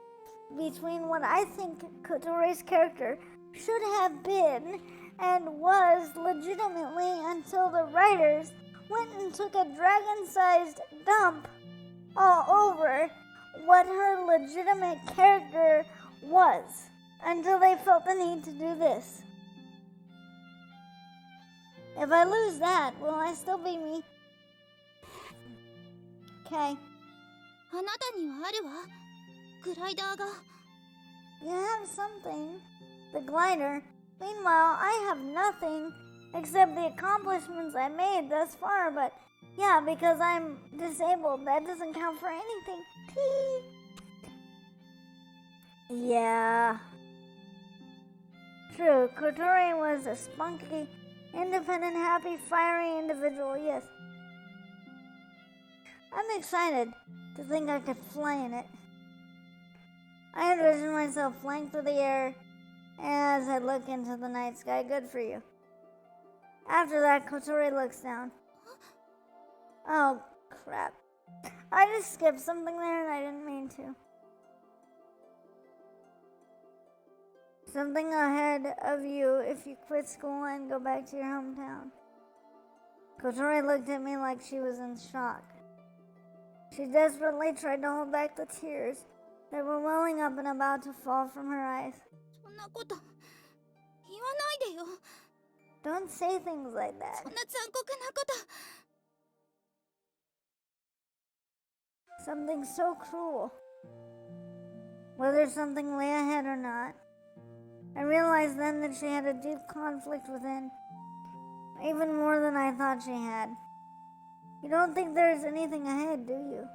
between what I think Kotori's character should have been and was legitimately until the writers went and took a dragon-sized dump all over what her legitimate character was until they felt the need to do this. If I lose that, will I still be me? Okay. あなたにはあるわ。グライダーが。 You have something. The glider. Meanwhile, I have nothing except the accomplishments I made thus far, but yeah, because I'm disabled, that doesn't count for anything. Yeah. True, Kotori was a spunky, independent, happy, fiery individual, yes. I'm excited to think I could fly in it. I envision myself flying through the air as I look into the night sky. Good for you. After that, Kotori looks down. Oh, crap. I just skipped something there and I didn't mean to. Something ahead of you if you quit school and go back to your hometown. Kotori looked at me like she was in shock. She desperately tried to hold back the tears that were welling up and about to fall from her eyes. そんなこと言わないでよ。 Don't say things like that. そんな残酷なこと。 Something so cruel. Whether something lay ahead or not, I realized then that she had a deep conflict within, even more than I thought she had. You don't think there's anything ahead, do you?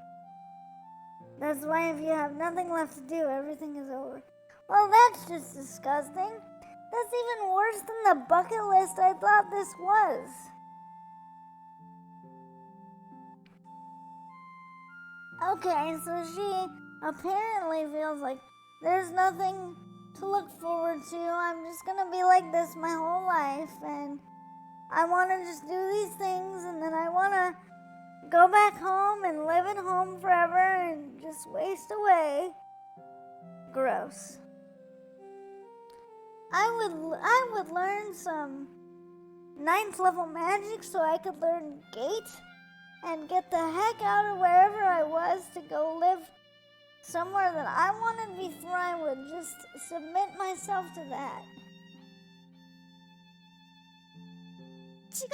That's why if you have nothing left to do, everything is over. Well, that's just disgusting. That's even worse than the bucket list I thought this was. Okay, so she apparently feels like there's nothing to look forward to. I'm just gonna be like this my whole life, and I wanna just do these things, and then I wanna go back home and live at home forever and just waste away. Gross. I would learn some 9th level magic so I could learn gate and get the heck out of wherever I was to go live somewhere that I wanted before I would just submit myself to that. 違う。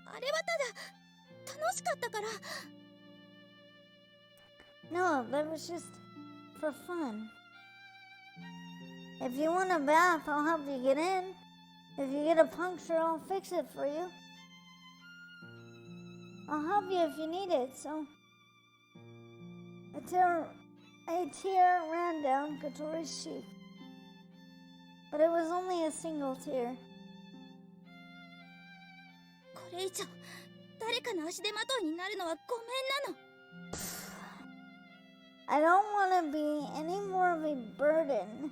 あれはただ楽しかったから。 No, that was just for fun. If you want a bath, I'll help you get in. If you get a puncture, I'll fix it for you. I'll help you if you need it, so... A tear ran down Kotori's cheek. But it was only a single tear. これ以上誰かの足手まといになるのはごめんなの。 I don't want to be any more of a burden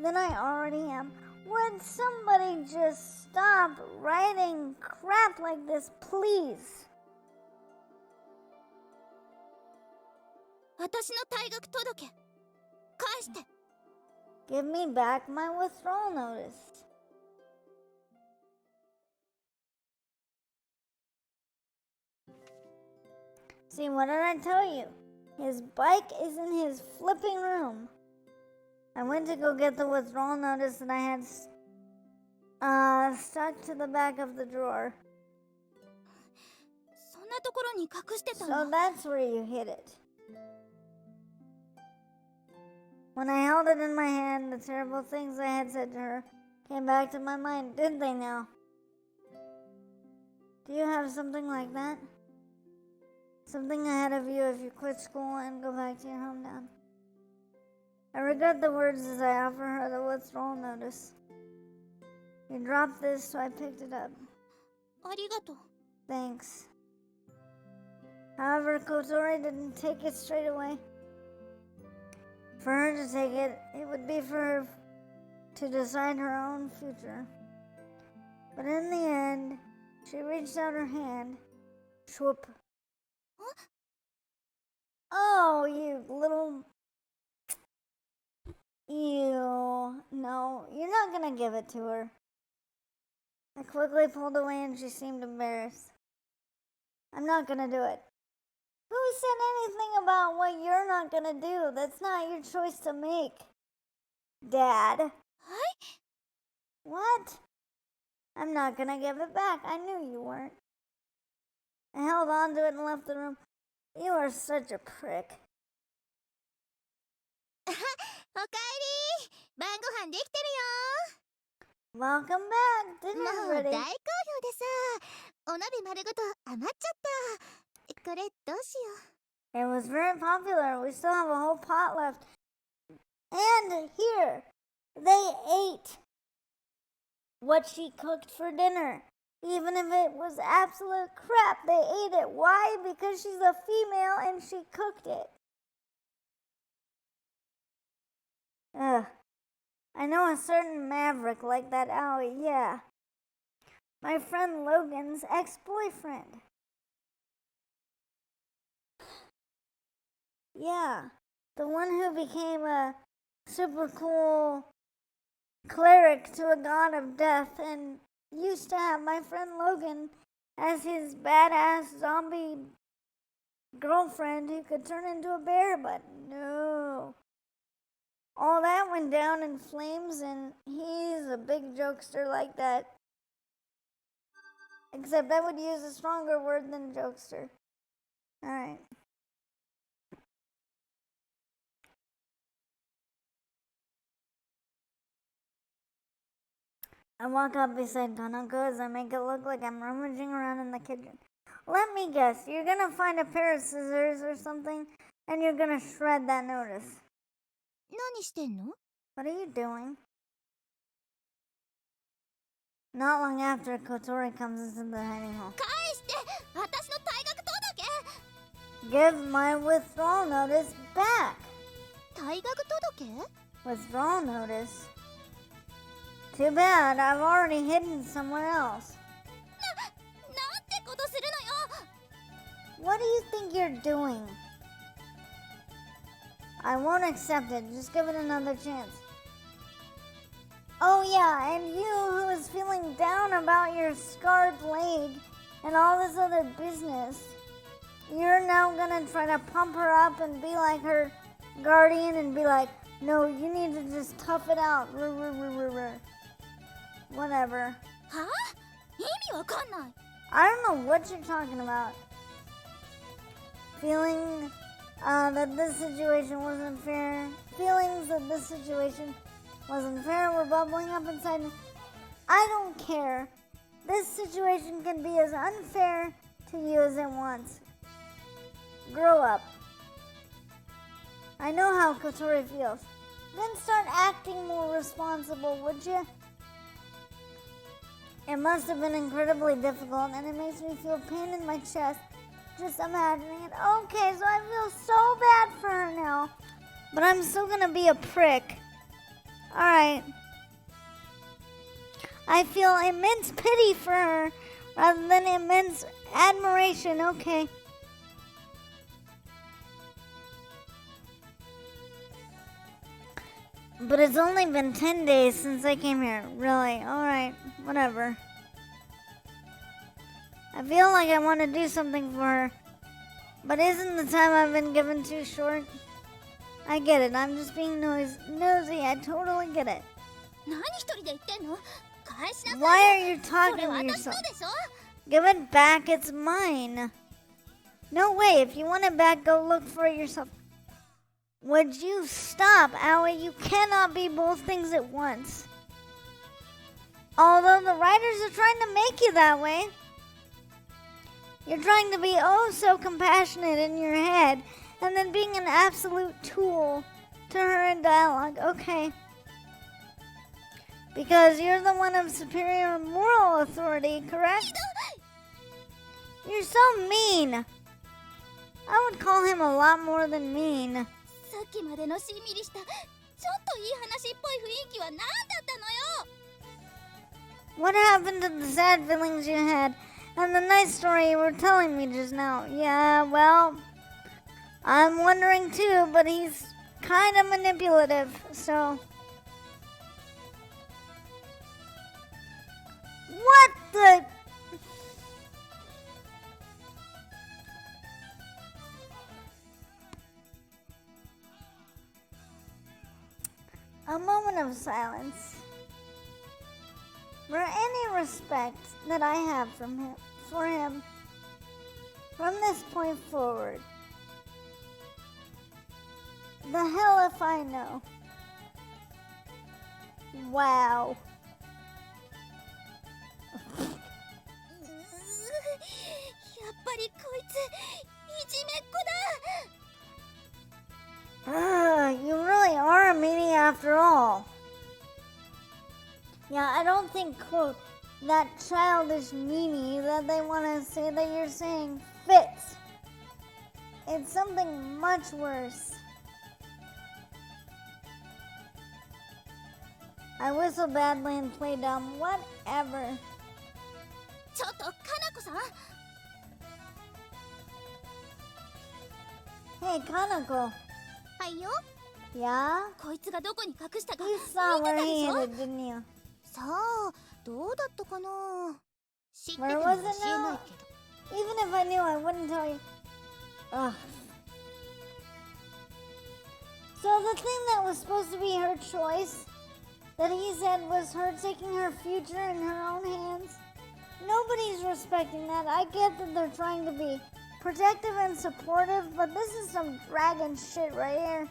than I already am. Would somebody just stop writing crap like this, please? 私の退学届返して。 Give me back my withdrawal notice. See, what did I tell you? His bike is in his flipping room. I went to go get the withdrawal notice that I had stuck to the back of the drawer. そんなところに隠してた So の。 that's where you hid it. When I held it in my hand, the terrible things I had said to her came back to my mind, didn't they now? Do you have something like that? Something ahead of you if you quit school and go back to your hometown. I regret the words as I offer her the withdrawal notice. You dropped this, so I picked it up. ありがとう。 Thanks. However, Kotori didn't take it straight away. For her to take it, it would be for her to decide her own future. But in the end, she reached out her hand. Swoop. Huh? Oh, you little... Ew. No, you're not gonna give it to her. I quickly pulled away and she seemed embarrassed. I'm not gonna do it. Who said anything about what you're not gonna do? That's not your choice to make. Dad. はい。 What? I'm not gonna give it back. I knew you weren't. I held on to it and left the room. You are such a prick. おかえり。晩ご飯できて Welcome back. るよ。 Dinner's もう大好評 ready. でさ、お鍋丸ごと余っちゃった。これどうしよ It was very popular. We still have a whole pot left. And here, they ate what she cooked for dinner. Even if it was absolute crap, they ate it. Why? Because she's a female and she cooked it. Ugh. I know a certain maverick like that Aoi, yeah. My friend Logan's ex-boyfriend. Yeah, the one who became a super cool cleric to a god of death and used to have my friend Logan as his badass zombie girlfriend who could turn into a bear, but no. All that went down in flames and he's a big jokester like that. Except I would use a stronger word than jokester. Alright. I walk up beside Kanako as I make it look like I'm rummaging around in the kitchen. Let me guess, you're gonna find a pair of scissors or something, and you're gonna shred that notice. 何してんの? What are you doing? Not long after, Kotori comes into the dining hall. 返して私の退学届 Give my withdrawal notice back. 退学届? Withdrawal notice? Too bad, I've already hidden somewhere else. なんてことするのよ What do you think you're doing? I won't accept it. Just give it another chance. Oh yeah, and you who is feeling down about your scarred leg and all this other business, you're now gonna try to pump her up and be like her guardian and be like, no, you need to just tough it out. Whatever. はあ? 意味わかんない I don't know what you're talking about. Feeling that this situation wasn't fair. Feelings that this situation wasn't fair were bubbling up inside me. I don't care. This situation can be as unfair to you as it wants. Grow up. I know how Kotori feels. Then start acting more responsible, would you? It must have been incredibly difficult, and it makes me feel pain in my chest just imagining it. Okay, so I feel so bad for her now, but I'm still gonna be a prick. Alright. I feel immense pity for her rather than immense admiration. Okay. But it's only been 10 days since I came here. Really? Alright. Whatever. I feel like I want to do something for her. But isn't the time I've been given too short? I get it. I'm just being nosy. I totally get it. 何一人で言ってんの? 返しなさい Why are you そ talking れ to 私の yourself? でしょ Give it back. It's mine. No way. If you want it back, go look for it yourself. Would you stop, Aoi? You cannot be both things at once. Although the writers are trying to make you that way. You're trying to be oh so compassionate in your head, and then being an absolute tool to her in dialogue. Okay. Because you're the one of superior moral authority, correct? You're so mean. I would call him a lot more than mean. さっきまでのしんみりしたちょっといい話っぽい雰囲気は何だったのよ What happened to the sad feelings you had and the nice story you were telling me just now? Yeah, well, I'm wondering too, but he's kind of manipulative, so... What the... A moment of silence. For any respect that I have for him from this point forward. The hell if I know. Wow. やっぱりこいついじめっ子だ You really are a meanie after all. Yeah, I don't think, quote, that childish meanie that they want to say that you're saying fits. It's something much worse. I whistle badly and play dumb. Whatever. ちょっとかなこさん Hey, Kanako. はいよ Yeah? こいつがどこに隠したか You 見て saw た where で he しょ hid it, didn't you? さあどうだったかな知ってても Where 教 was え it な now? いけど Even if I knew, I wouldn't tell you. Ugh. So the thing that was supposed to be her choice, that he said was her taking her future in her own hands, nobody's respecting that. I get that they're trying to be protective and supportive, but this is some dragon shit right here.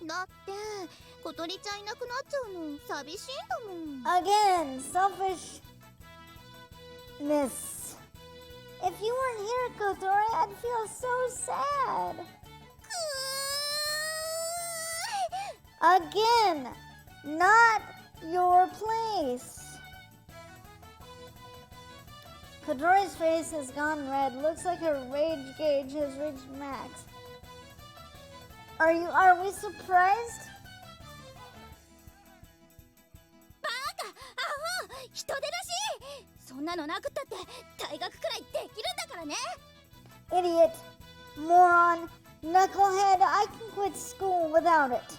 だって小鳥ちゃんいなくなっちゃうの寂しいんだもん。 Again, selfishness. If you weren't here, Kotori, I'd feel so sad. Again, not your place. Kotori's face has gone red. Looks like her rage gauge has reached max. Are we surprised? バカ、アホ、人手だし。そんなのなくったって退学くらいできるんだからね。 Idiot, moron, knucklehead, I can quit school without it.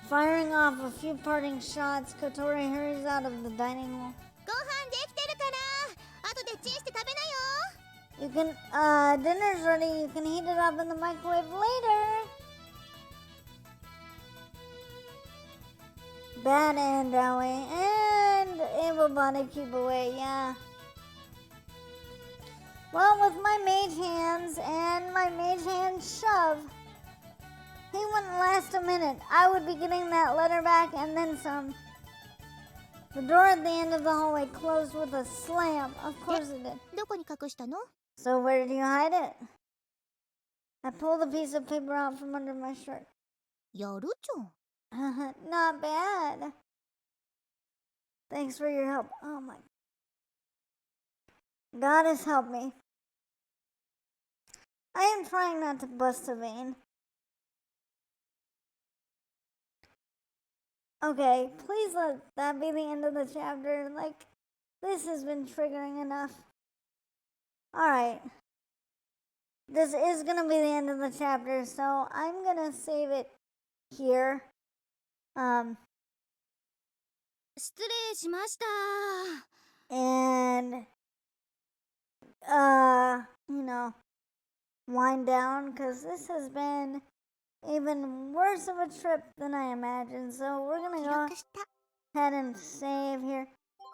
Firing off a few parting shots, Kotori hurries out of the dining hall. ご飯できてるから後でチンして食べなよ。 You can, dinner's ready. You can heat it up in the microwave later. Bad and Aoi and able-bodied keep away, yeah. Well, with my mage hands and my mage hand shove, he wouldn't last a minute. I would be getting that letter back and then some. The door at the end of the hallway closed with a slam. Of course it did. どこに隠したの？ So where did you hide it? I pulled a piece of paper out from under my shirt. やるじゃん。 Not bad. Thanks for your help. Oh my. God has helped me. I am trying not to bust a vein. Okay, please let that be the end of the chapter. Like, this has been triggering enough. Alright. This is gonna be the end of the chapter, so I'm gonna save it here. 失礼しました。 And, wind down, because this has been even worse of a trip than I imagined. So we're gonna go ahead and save here.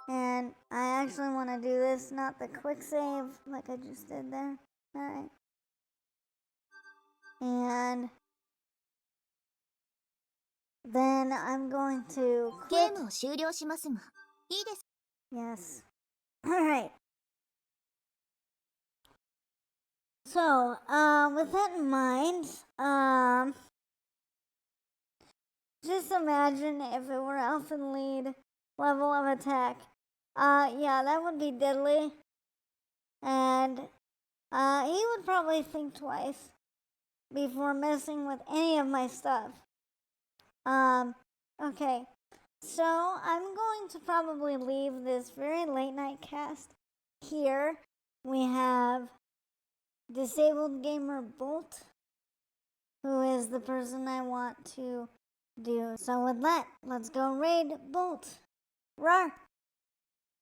And I actually want to do this, not the quick save like I just did there. Alright. And then I'm going to ゲ quit. ームを終了しますがいいです。 Yes. Alright. So, with that in mind, just imagine if it were Elfin Lead level of attack. Yeah, that would be deadly. And, he would probably think twice before messing with any of my stuff. Okay. So, I'm going to probably leave this very late night cast here. We have Disabled Gamer Bolt, who is the person I want to do. So with that, let's go raid Bolt. Rawr!